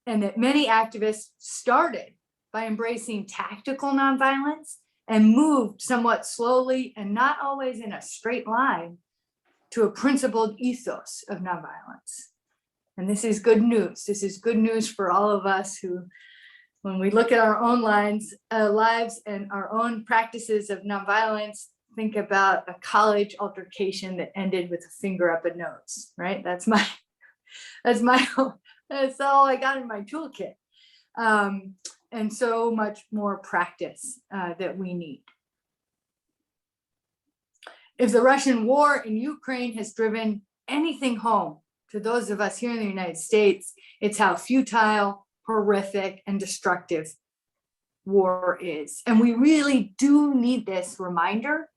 And that many activists started by embracing tactical nonviolence and moved somewhat slowly and not always in a straight line to a principled ethos of nonviolence. And this is good news. This is good news for all of us who, when we look at our own lives and our own practices of nonviolence, think about a college altercation that ended with a finger up a nose, right? That's all I got in my toolkit. And so much more practice that we need. If the Russian war in Ukraine has driven anything home to those of us here in the United States, it's how futile, horrific, and destructive war is. And we really do need this reminder,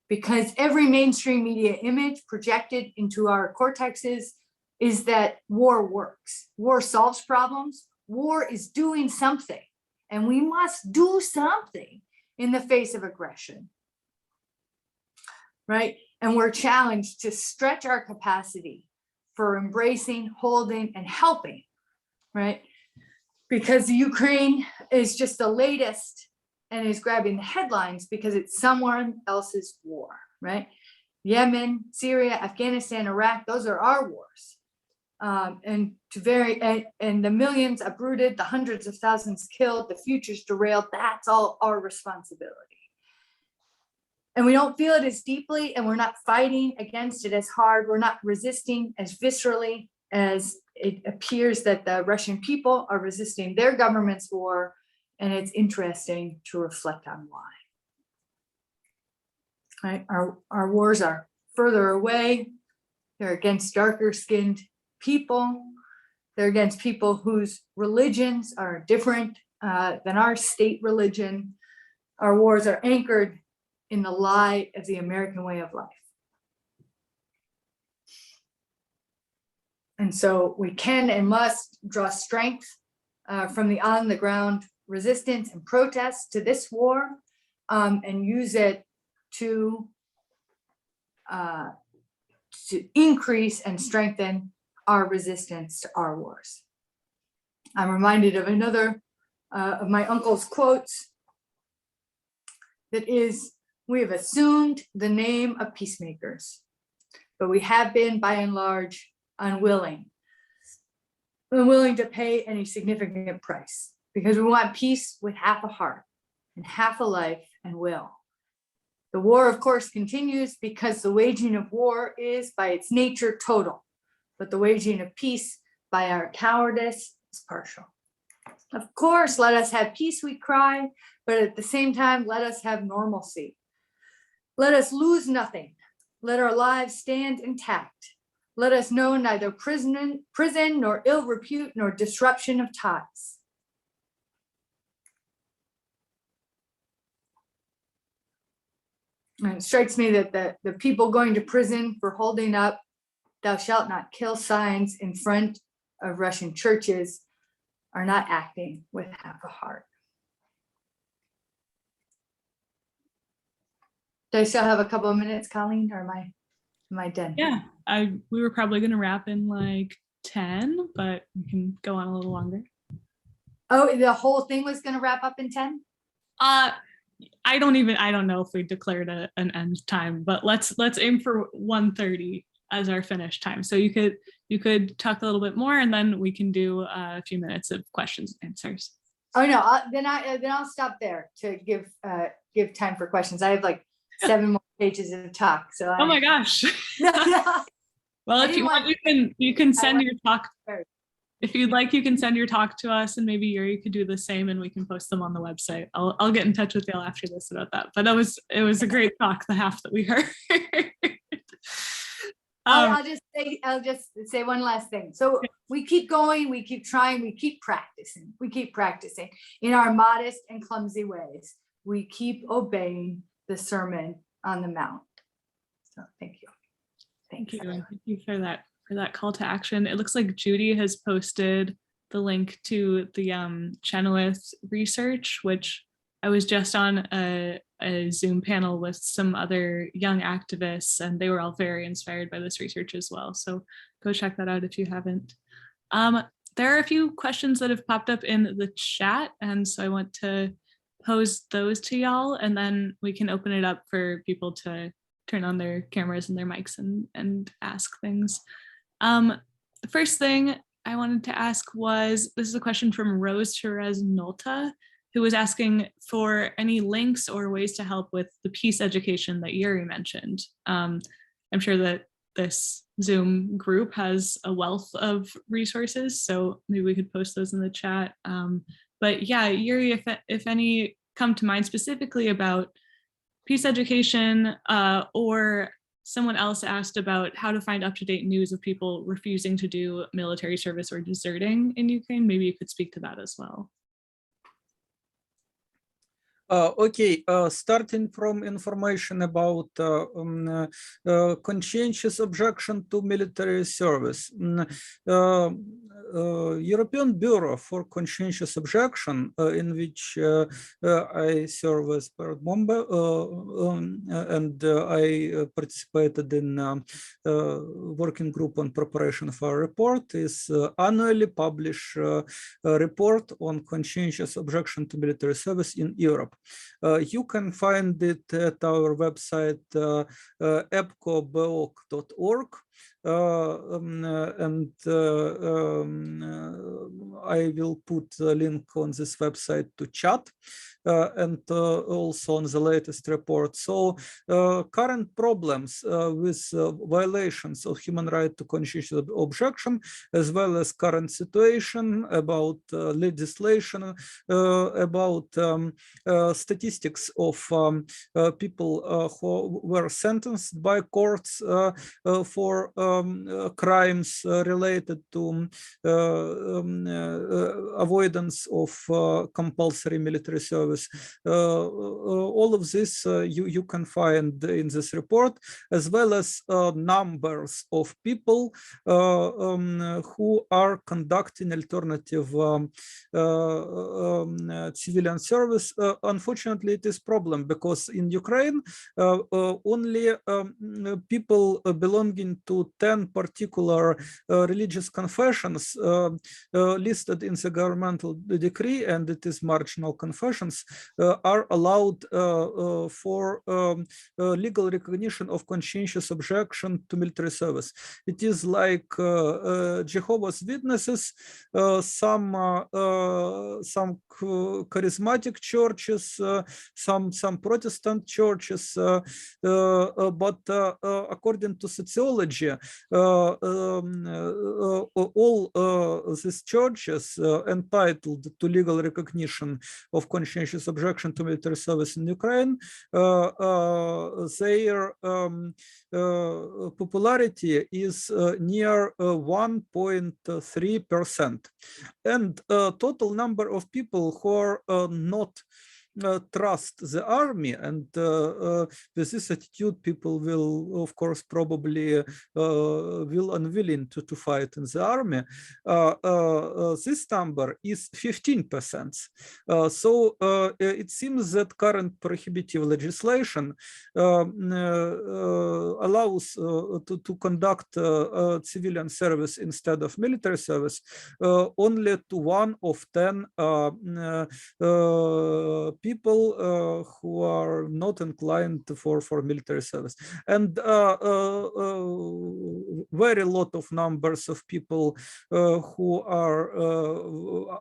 because every mainstream media image projected into our cortexes is that war works. War solves problems. War is doing something, and we must do something in the face of aggression, right? And we're challenged to stretch our capacity for embracing, holding, and helping, right? Because Ukraine is just the latest and is grabbing the headlines because it's someone else's war, right? Yemen, Syria, Afghanistan, Iraq, those are our wars. And the millions uprooted, the hundreds of thousands killed, the futures derailed, that's all our responsibility. And we don't feel it as deeply, and we're not fighting against it as hard. We're not resisting as viscerally as it appears that the Russian people are resisting their government's war. And it's interesting to reflect on why. Right? Our wars are further away. They're against darker skinned people. They're against people whose religions are different than our state religion. Our wars are anchored in the lie of the American way of life. And so we can and must draw strength from the on the ground resistance and protest to this war, and use it to increase and strengthen our resistance to our wars. I'm reminded of another of my uncle's quotes that is, "We have assumed the name of peacemakers, but we have been by and large unwilling to pay any significant price, because we want peace with half a heart and half a life and will. The war, of course, continues because the waging of war is by its nature total, but the waging of peace by our cowardice is partial. Of course, let us have peace, we cry, but at the same time, let us have normalcy. Let us lose nothing. Let our lives stand intact. Let us know neither prison nor ill repute nor disruption of ties." And it strikes me that the people going to prison for holding up "thou shalt not kill" signs in front of Russian churches are not acting with half a heart. Do I still have a couple of minutes, Colleen, or am I done? Yeah, we were probably going to wrap in like 10, but we can go on a little longer. Oh, the whole thing was going to wrap up in 10? I don't know if we declared an end time, but let's aim for 1:30 as our finish time. So you could talk a little bit more, and then we can do a few minutes of questions and answers. Oh no, then I'll stop there to give time for questions. I have like 7 more pages of talk. So oh my gosh. Well, if you want, you can send your talk. If you'd like, you can send your talk to us, and maybe you could do the same, and we can post them on the website. I'll get in touch with y'all after this about that. But it was a great talk, the half that we heard. I'll just say one last thing. So we keep going, we keep trying, we keep practicing in our modest and clumsy ways. We keep obeying the Sermon on the Mount. So thank you. Thank you for that call to action. It looks like Judy has posted the link to the Chenoweth research, which I was just on a Zoom panel with some other young activists, and they were all very inspired by this research as well. So go check that out if you haven't. There are a few questions that have popped up in the chat, and so I want to pose those to y'all, and then we can open it up for people to turn on their cameras and their mics and ask things. The first thing I wanted to ask was, this is a question from Rose Therese Nolta, who was asking for any links or ways to help with the peace education that Yuri mentioned. I'm sure that this Zoom group has a wealth of resources, so maybe we could post those in the chat. But yeah, Yuri, if any come to mind specifically about peace education, or someone else asked about how to find up-to-date news of people refusing to do military service or deserting in Ukraine, maybe you could speak to that as well. Okay, starting from information about conscientious objection to military service. European Bureau for Conscientious Objection, in which I serve as board member, and I participated in working group on preparation of our report, is annually publish a report on conscientious objection to military service in Europe. You can find it at our website, epcobeoc.org. And I will put a link on this website to chat, and also on the latest report. So current problems with violations of human right to conscientious objection, as well as current situation about legislation, about statistics of people who were sentenced by courts for crimes related to avoidance of compulsory military service. All of this you can find in this report, as well as numbers of people who are conducting alternative civilian service. Unfortunately, it is a problem because in Ukraine, only people belonging to 10 particular religious confessions listed in the governmental decree, and it is marginal confessions, are allowed for legal recognition of conscientious objection to military service. It is like Jehovah's Witnesses, some charismatic churches, some Protestant churches, but according to sociology, all these churches entitled to legal recognition of conscientious objection to military service in Ukraine, their popularity is near 1.3%. And total number of people who are not trust the army, and with this attitude, people will, of course, probably will unwilling to fight in the army. This number is 15%. So it seems that current prohibitive legislation allows to conduct civilian service instead of military service only to 1 of 10 people who are not inclined for military service, and very lot of numbers of people who are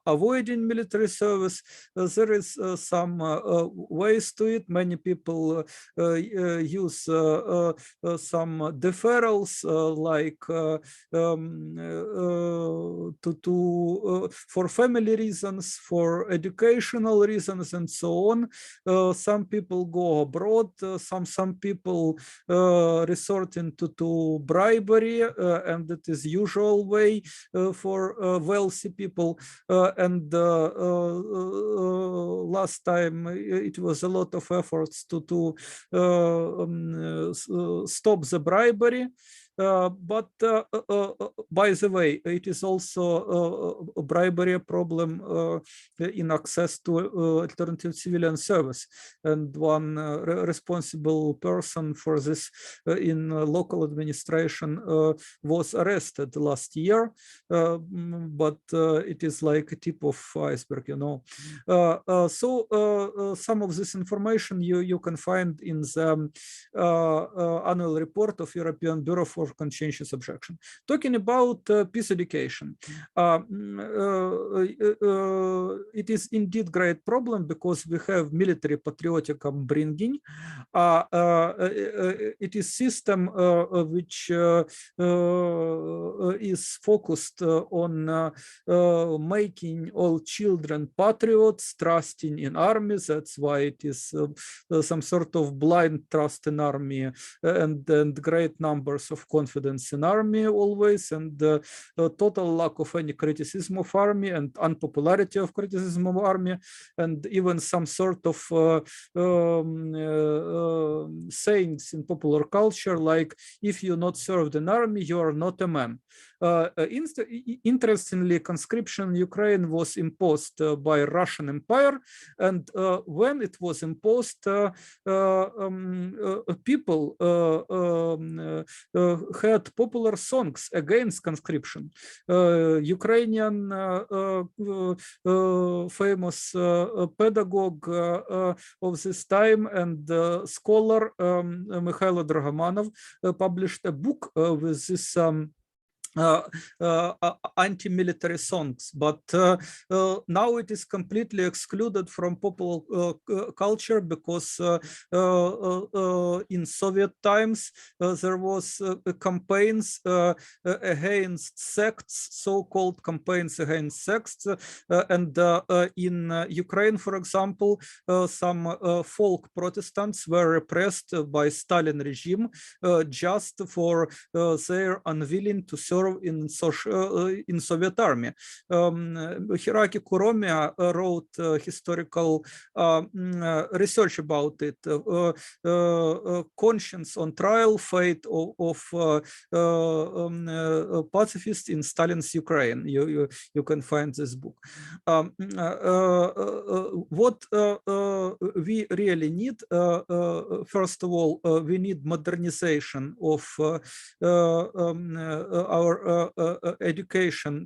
avoiding military service. There is some ways to it. Many people use some deferrals, like for family reasons, for educational reasons, and so on. Some people go abroad. Some people resort to bribery, and it is usual way for wealthy people. And last time it was a lot of efforts to stop the bribery. But by the way, it is also a bribery problem in access to alternative civilian service. And one responsible person for this in local administration was arrested last year, but it is like a tip of iceberg, you know. So some of this information you can find in the annual report of European Bureau for or conscientious objection. Talking about peace education, it is indeed great problem because we have military patriotic upbringing. It is system which is focused on making all children patriots, trusting in armies. That's why it is some sort of blind trust in army and great numbers of confidence in army always, and total lack of any criticism of army and unpopularity of criticism of army, and even some sort of sayings in popular culture like, if you not served in army, you are not a man. Interestingly, conscription in Ukraine was imposed by Russian Empire, and when it was imposed, people had popular songs against conscription. Ukrainian famous pedagogue of this time and scholar Mikhailo Dragomanov published a book with this anti-military songs, but now it is completely excluded from popular culture because in Soviet times there was campaigns against sects, so-called campaigns against sects, and in Ukraine, for example, some folk Protestants were repressed by Stalin regime just for their unwilling to serve in Soviet army. Hiraki Kuromia wrote historical research about it. Conscience on Trial, Fate of Pacifists in Stalin's Ukraine. You can find this book. What we really need, first of all, we need modernization of our education,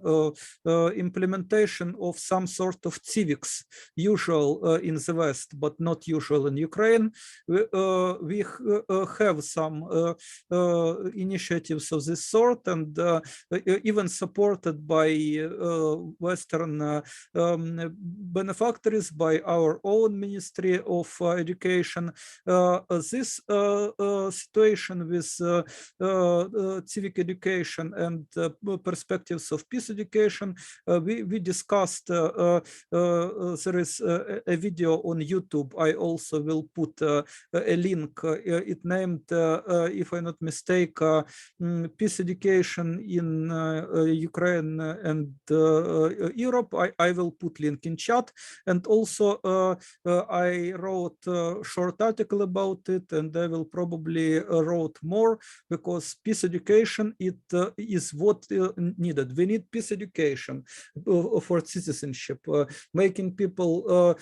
implementation of some sort of civics, usual in the West, but not usual in Ukraine. We have some initiatives of this sort, and even supported by Western benefactors, by our own Ministry of Education. This situation with civic education and perspectives of peace education, we discussed. There is a video on YouTube. I also will put a link. It named, if I'm not mistaken, peace education in Ukraine and Europe. I will put link in chat, and also I wrote a short article about it, and I will probably wrote more, because peace education is what needed. We need peace education for citizenship, making people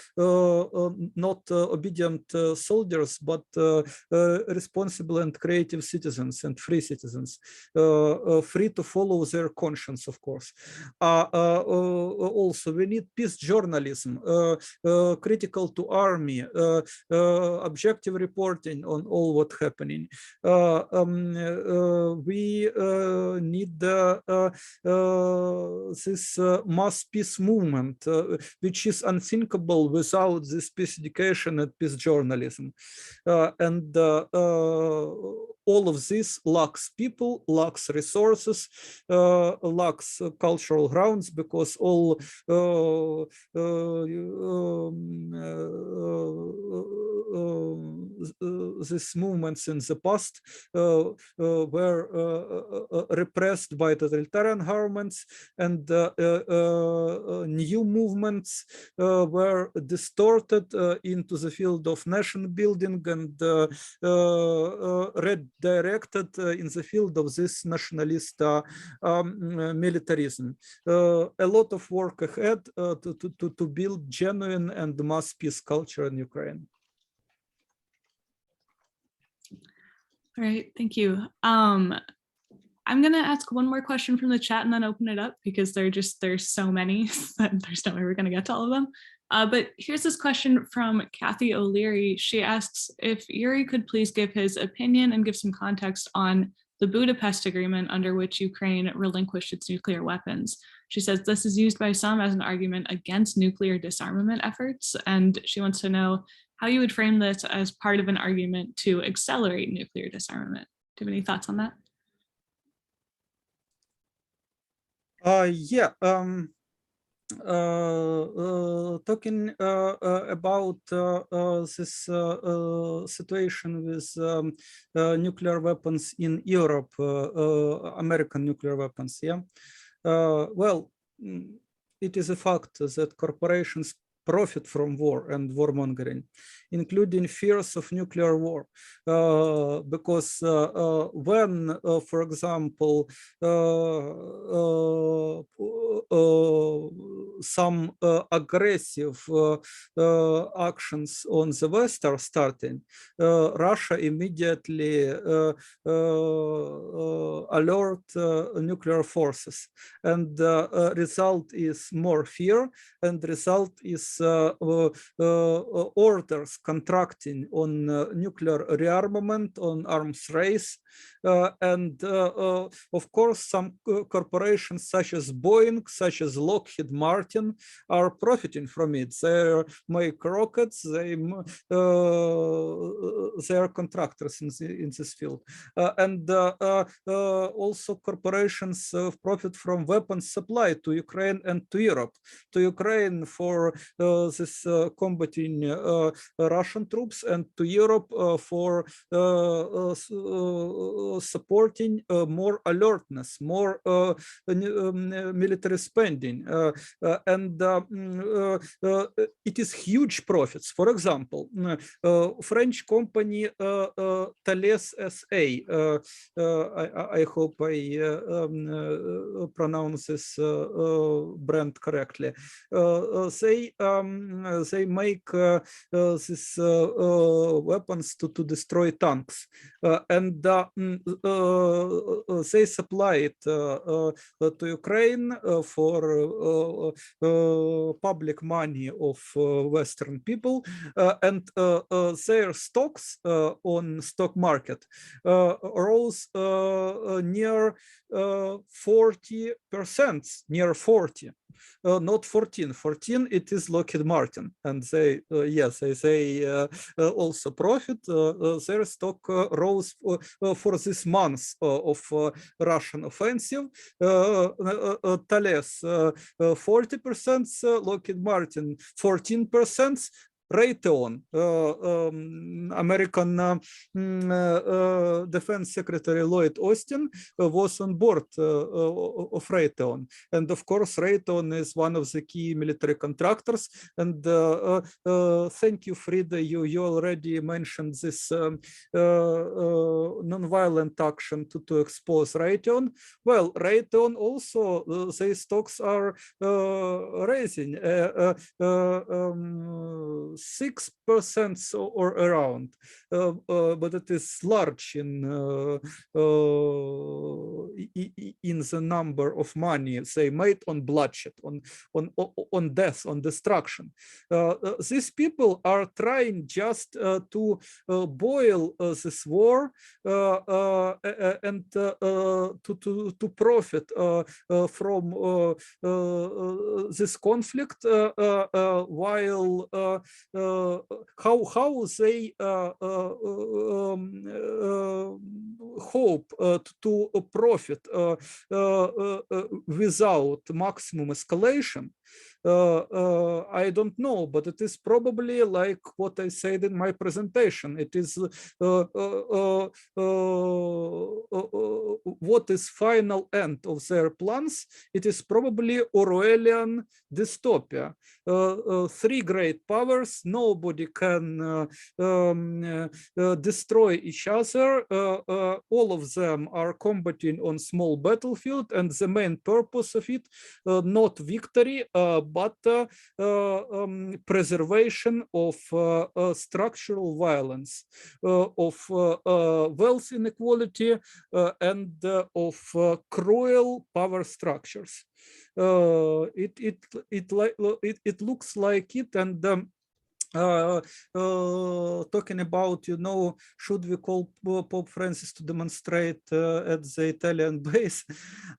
not obedient soldiers, but responsible and creative citizens and free citizens, free to follow their conscience, of course. Also, we need peace journalism, critical to army, objective reporting on all what's happening. We need this mass peace movement, which is unthinkable without this peace education and peace journalism. And all of this lacks people, lacks resources, lacks cultural grounds, because all these movements in the past were repressed by totalitarian governments, and new movements were distorted into the field of nation building and redirected in the field of this nationalist militarism. A lot of work ahead to build genuine and mass peace culture in Ukraine. All right, thank you. I'm going to ask one more question from the chat and then open it up, because there's so many that there's no way we're going to get to all of them. But here's this question from Kathy O'Leary. She asks if Yuri could please give his opinion and give some context on the Budapest Agreement, under which Ukraine relinquished its nuclear weapons. She says this is used by some as an argument against nuclear disarmament efforts, and she wants to know how you would frame this as part of an argument to accelerate nuclear disarmament. Do you have any thoughts on that? Yeah. Talking about this situation with nuclear weapons in Europe, American nuclear weapons, yeah. Well, it is a fact that corporations profit from war and warmongering, including fears of nuclear war, because when, for example, some aggressive actions on the West are starting, Russia immediately alert nuclear forces, and result is more fear, and result is orders contracting on nuclear rearmament, on arms race, and of course some corporations such as Boeing, such as Lockheed Martin are profiting from it. They make rockets, they are contractors in this field, and also corporations profit from weapons supply to Ukraine and to Europe. To Ukraine for this combating Russian troops, and to Europe for supporting more alertness, more military spending, and it is huge profits. For example, French company Thales SA, I hope I pronounce this brand correctly. They make these weapons to destroy tanks, and they supply it to Ukraine for public money of Western people, and their stocks on stock market rose near 40%, near 40. Not 14. 14, it is Lockheed Martin, and they yes, they also profit. Their stock rose for this month of Russian offensive. Thales 40%, Lockheed Martin 14%. Raytheon, American Defense Secretary Lloyd Austin was on board of Raytheon, and of course Raytheon is one of the key military contractors. And thank you, Frida, you already mentioned this non-violent action to expose Raytheon. Well, Raytheon also, their stocks are raising 6% or around, but it is large in the number of money they made on bloodshed, on death, on destruction. These people are trying just to boil this war and to profit from this conflict, while how they hope to profit without maximum escalation. I don't know, but it is probably like what I said in my presentation. It is what is final end of their plans. It is probably Orwellian dystopia. Three great powers, nobody can destroy each other. All of them are combating on small battlefield, and the main purpose of it, not victory, but preservation of structural violence, of wealth inequality, and of cruel power structures. It looks like it, and talking about, should we call Pope Francis to demonstrate at the Italian base?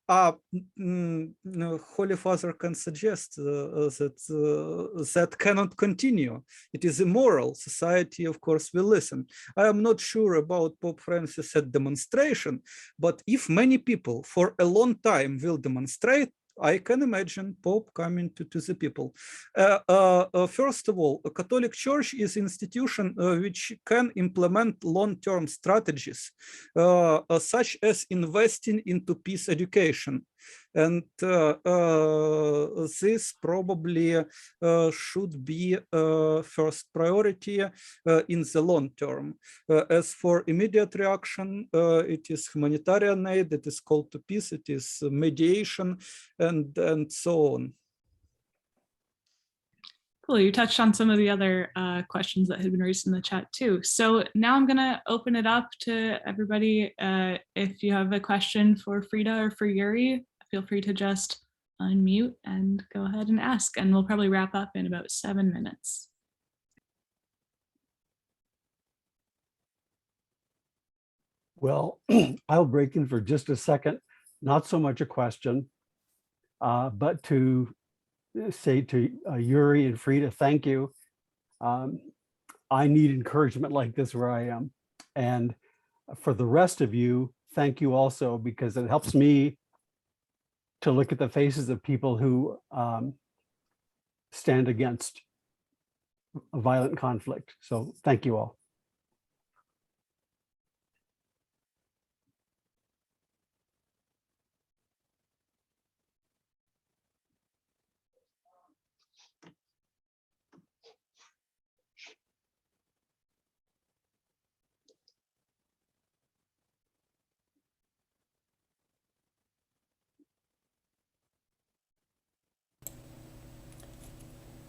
Holy Father can suggest that cannot continue. It is immoral. Society, of course, will listen. I am not sure about Pope Francis at demonstration, but if many people for a long time will demonstrate, I can imagine Pope coming to the people. First of all, a Catholic Church is an institution which can implement long-term strategies, such as investing into peace education. And this probably should be first priority in the long term. As for immediate reaction, it is humanitarian aid, it is call to peace, it is mediation, and so on. Cool, you touched on some of the other questions that had been raised in the chat too. So now I'm gonna open it up to everybody. If you have a question for Frida or for Yuri, feel free to just unmute and go ahead and ask, and we'll probably wrap up in about 7 minutes. Well, I'll break in for just a second. Not so much a question, but to say to Yuri and Frida, thank you. I need encouragement like this where I am. And for the rest of you, thank you also, because it helps me to look at the faces of people who stand against a violent conflict. So thank you all.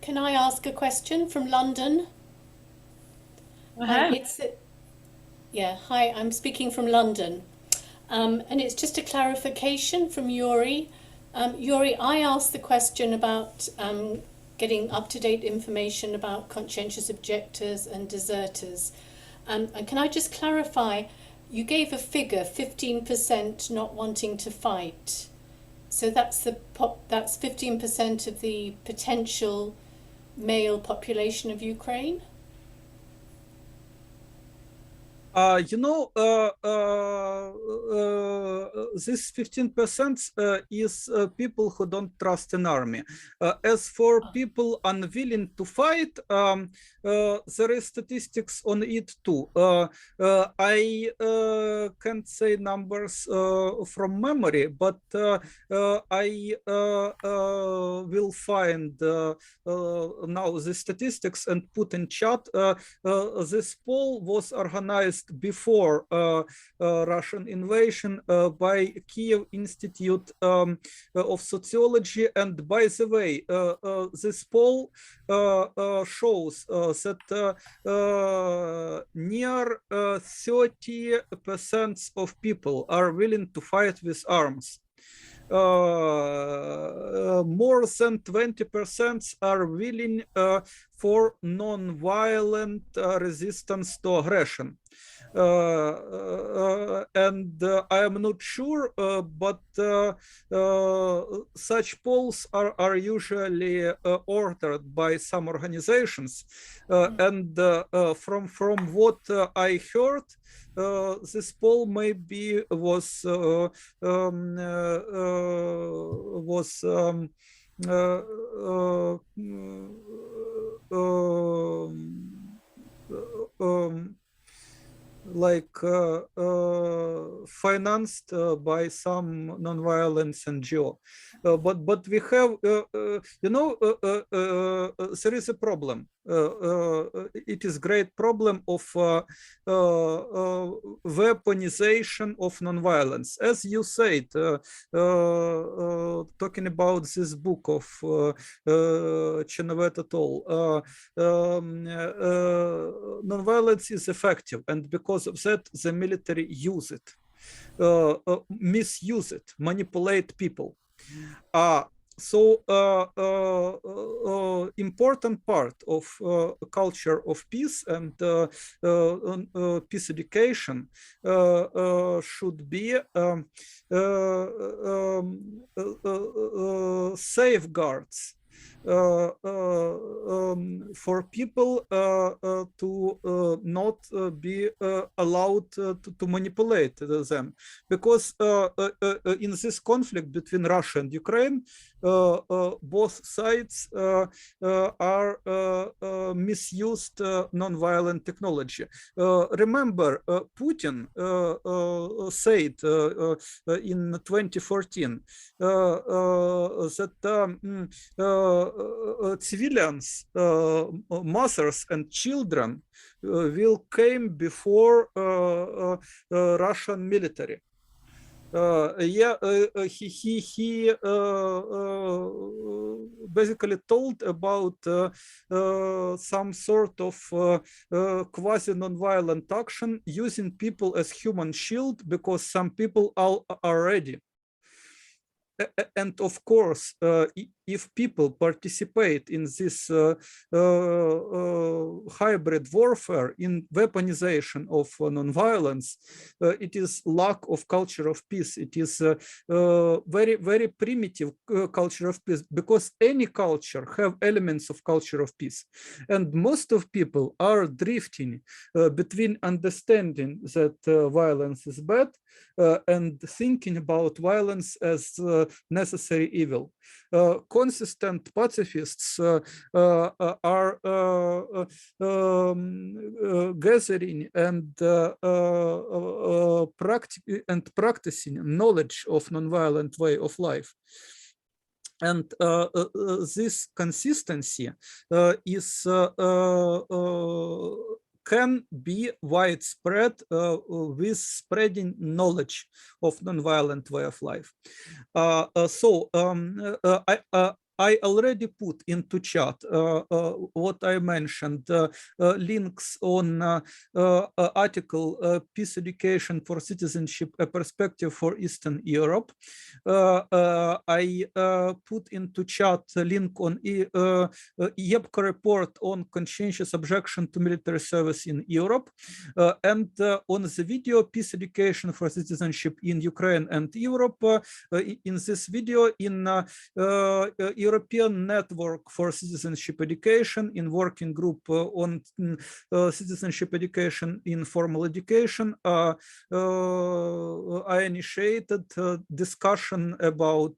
Can I ask a question from London? Go ahead. Hi, I'm speaking from London. And it's just a clarification from Yuri. Yuri, I asked the question about getting up-to-date information about conscientious objectors and deserters. And can I just clarify, you gave a figure, 15% not wanting to fight. So that's 15% of the potential male population of Ukraine? This 15% is people who don't trust an army. As for people unwilling to fight, there is statistics on it too. I can't say numbers from memory, but I will find now the statistics and put in chat. This poll was organized before Russian invasion by Kiev Institute of Sociology. And by the way, this poll shows that near 30% of people are willing to fight with arms. More than 20% are willing for non-violent resistance to aggression. And I am not sure, but such polls are usually ordered by some organizations. And from what I heard, this poll maybe was financed by some non-violence NGO, but we have, there is a problem. It is great problem of weaponization of non-violence, as you said, talking about this book of Chenovet et al. Non-violence is effective, and because of that, the military use it, misuse it, manipulate people. So important part of a culture of peace and peace education should be safeguards for people to not be allowed to manipulate them, because in this conflict between Russia and Ukraine, both sides are misused non-violent technology. Remember, Putin said in 2014 that civilians, mothers and children will come before Russian military. He basically told about some sort of quasi non-violent action using people as human shield, because some people are ready. And of course, if people participate in this hybrid warfare, in weaponization of non-violence, it is lack of culture of peace. It is very, very primitive culture of peace, because any culture have elements of culture of peace. And most of people are drifting between understanding that violence is bad and thinking about violence as necessary evil. Consistent pacifists are gathering and practicing knowledge of nonviolent way of life. And this consistency is can be widespread with spreading knowledge of nonviolent way of life. I already put into chat what I mentioned, links on article Peace Education for Citizenship, a Perspective for Eastern Europe. I put into chat a link on YEPCO report on conscientious objection to military service in Europe, and on the video Peace Education for Citizenship in Ukraine and Europe. In this video, in European Network for Citizenship Education, in working group on citizenship education in formal education, I initiated discussion about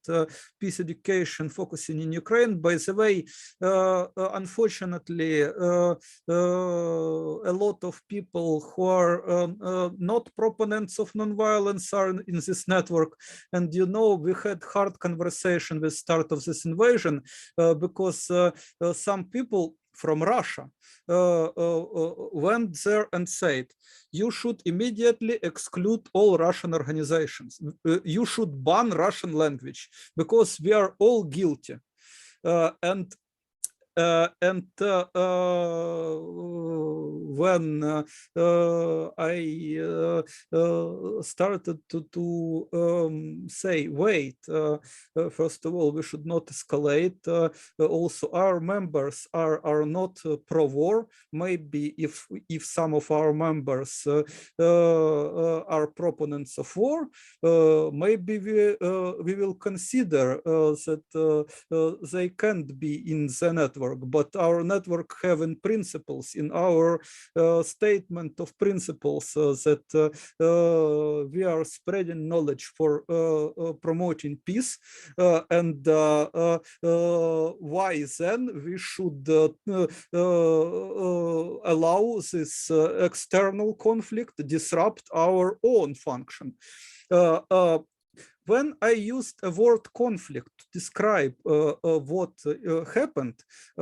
peace education focusing in Ukraine. By the way, unfortunately, a lot of people who are not proponents of nonviolence are in this network. And you know, we had hard conversation with start of this invasion, because some people from Russia went there and said, you should immediately exclude all Russian organizations. You should ban Russian language, because we are all guilty. When I started to say, wait, first of all, we should not escalate. Also, our members are not pro-war. Maybe if some of our members are proponents of war, maybe we will consider that they can't be in the network. But our network have in principles, in our statement of principles, that we are spreading knowledge for promoting peace, and why then we should allow this external conflict to disrupt our own function. When I used a word conflict to describe what happened,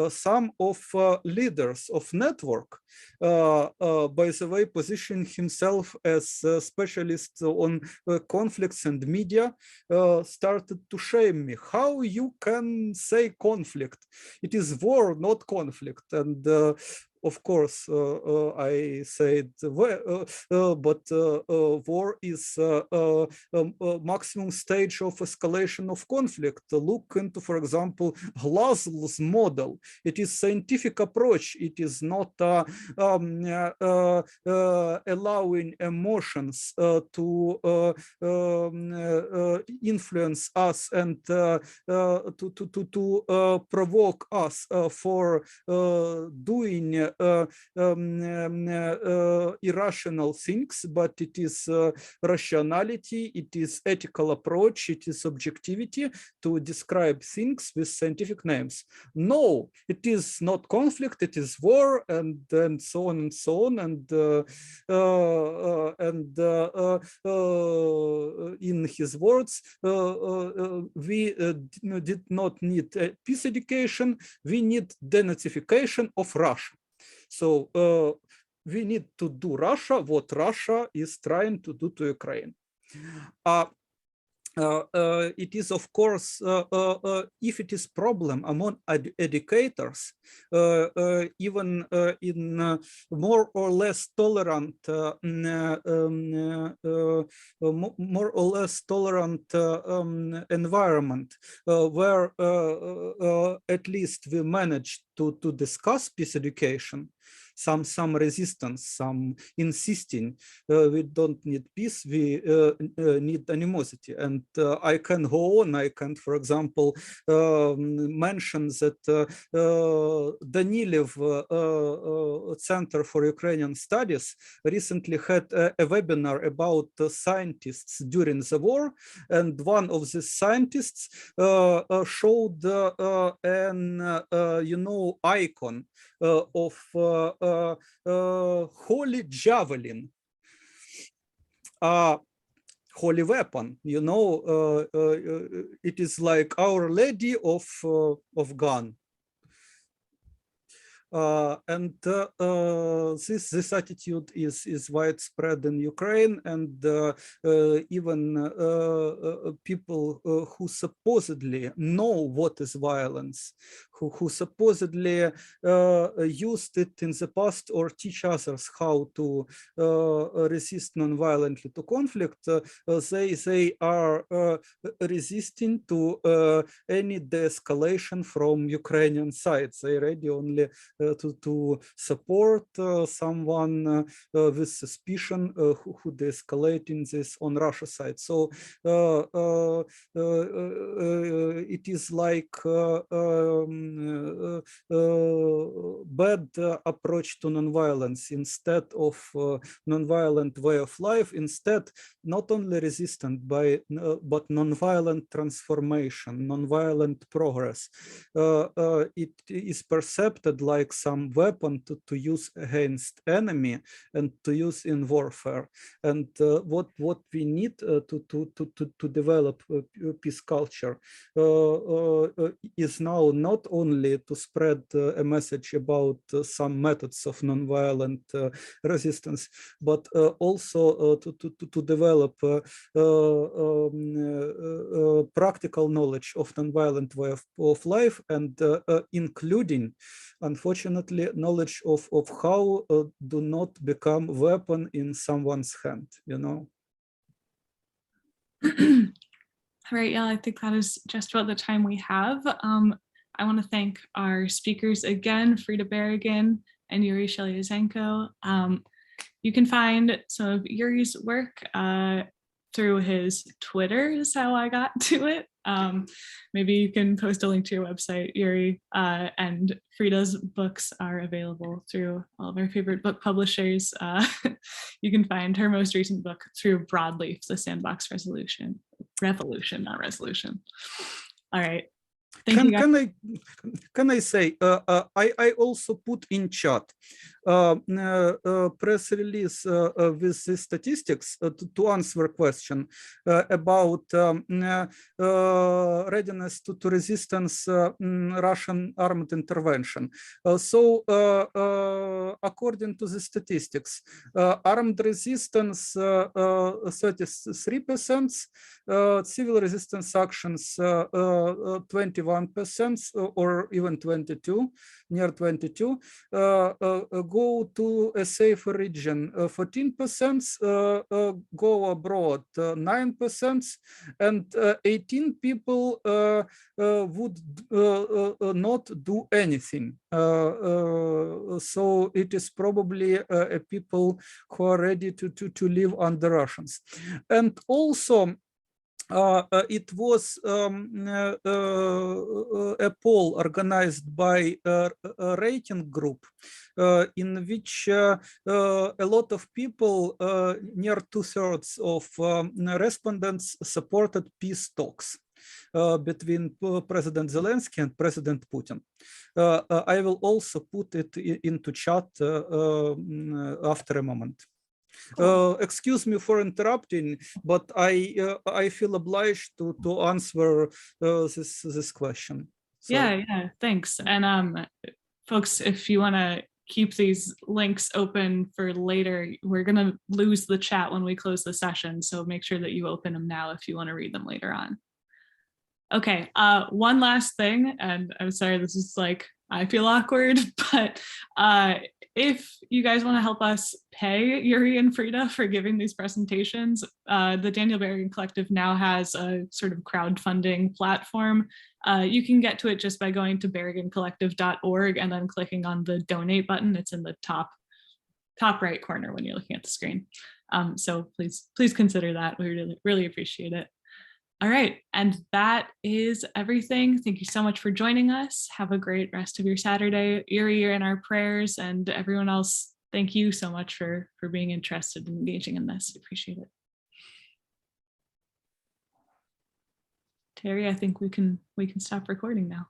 some of leaders of network, by the way, positioning himself as a specialist on conflicts and media, started to shame me. How you can say conflict? It is war, not conflict. And of course, I said, but war is a maximum stage of escalation of conflict. Look into, for example, Glasgow's model. It is scientific approach. It is not allowing emotions to influence us and to provoke us for doing irrational things, but it is rationality, it is ethical approach, it is objectivity to describe things with scientific names. No, it is not conflict, it is war, and so on and so on. In his words, we did not need peace education, we need denazification of Russia. So we need to do Russia what Russia is trying to do to Ukraine. It is, of course, if it is problem among educators, even in more or less tolerant, environment, where at least we managed to discuss peace education, some resistance, some insisting we don't need peace, we need animosity. And I can go on, I can, for example, mention that Danilev Center for Ukrainian Studies recently had a webinar about scientists during the war, and one of the scientists showed an icon of holy javelin, holy weapon. It is like Our Lady of gun. This attitude is widespread in Ukraine, and even people who supposedly know what is violence, who supposedly used it in the past or teach others how to resist non-violently to conflict, they are resisting to any de-escalation from Ukrainian side. They ready only to support someone with suspicion who de-escalating this on Russia side. So it is like bad approach to nonviolence instead of nonviolent way of life. Instead, not only resistant but nonviolent transformation, nonviolent progress. It is perceived like some weapon to use against enemy and to use in warfare. And what we need to develop peace culture is now not only to spread a message about some methods of nonviolent resistance, but also to develop practical knowledge of nonviolent way of life, and including, unfortunately, knowledge of how do not become weapon in someone's hand, All right, yeah, I think that is just about the time we have. I want to thank our speakers again, Frida Berrigan and Yuri Shelyazenko. You can find some of Yuri's work through his Twitter is how I got to it. Maybe you can post a link to your website, Yuri, and Frida's books are available through all of our favorite book publishers. You can find her most recent book through Broadleaf, The Sandbox Revolution, not Resolution. All right. Can I say, I also put in chat press release with the statistics to answer a question about readiness to resistance Russian armed intervention. So according to the statistics, armed resistance 33%, civil resistance actions 25%, 21% or even 22, near 22, go to a safer region. 14% go abroad, 9%, and 18 people would not do anything. So it is probably people who are ready to live under Russians. And also, it was a poll organized by a rating group in which a lot of people, near 2/3 of respondents, supported peace talks between President Zelensky and President Putin. I will also put it into chat after a moment. Excuse me for interrupting, but I feel obliged to answer this question. So. Yeah, thanks. And folks, if you want to keep these links open for later, we're going to lose the chat when we close the session. So make sure that you open them now if you want to read them later on. Okay, one last thing, and I'm sorry, this is like, I feel awkward, but if you guys want to help us pay Yuri and Frida for giving these presentations, the Daniel Berrigan Collective now has a sort of crowdfunding platform. You can get to it just by going to berrigancollective.org and then clicking on the donate button. It's in the top right corner when you're looking at the screen. So please consider that. We really appreciate it. All right, and that is everything. Thank you so much for joining us. Have a great rest of your Saturday. Yuri, you're in our prayers, and everyone else, thank you so much for being interested and engaging in this. Appreciate it. Terry, I think we can stop recording now.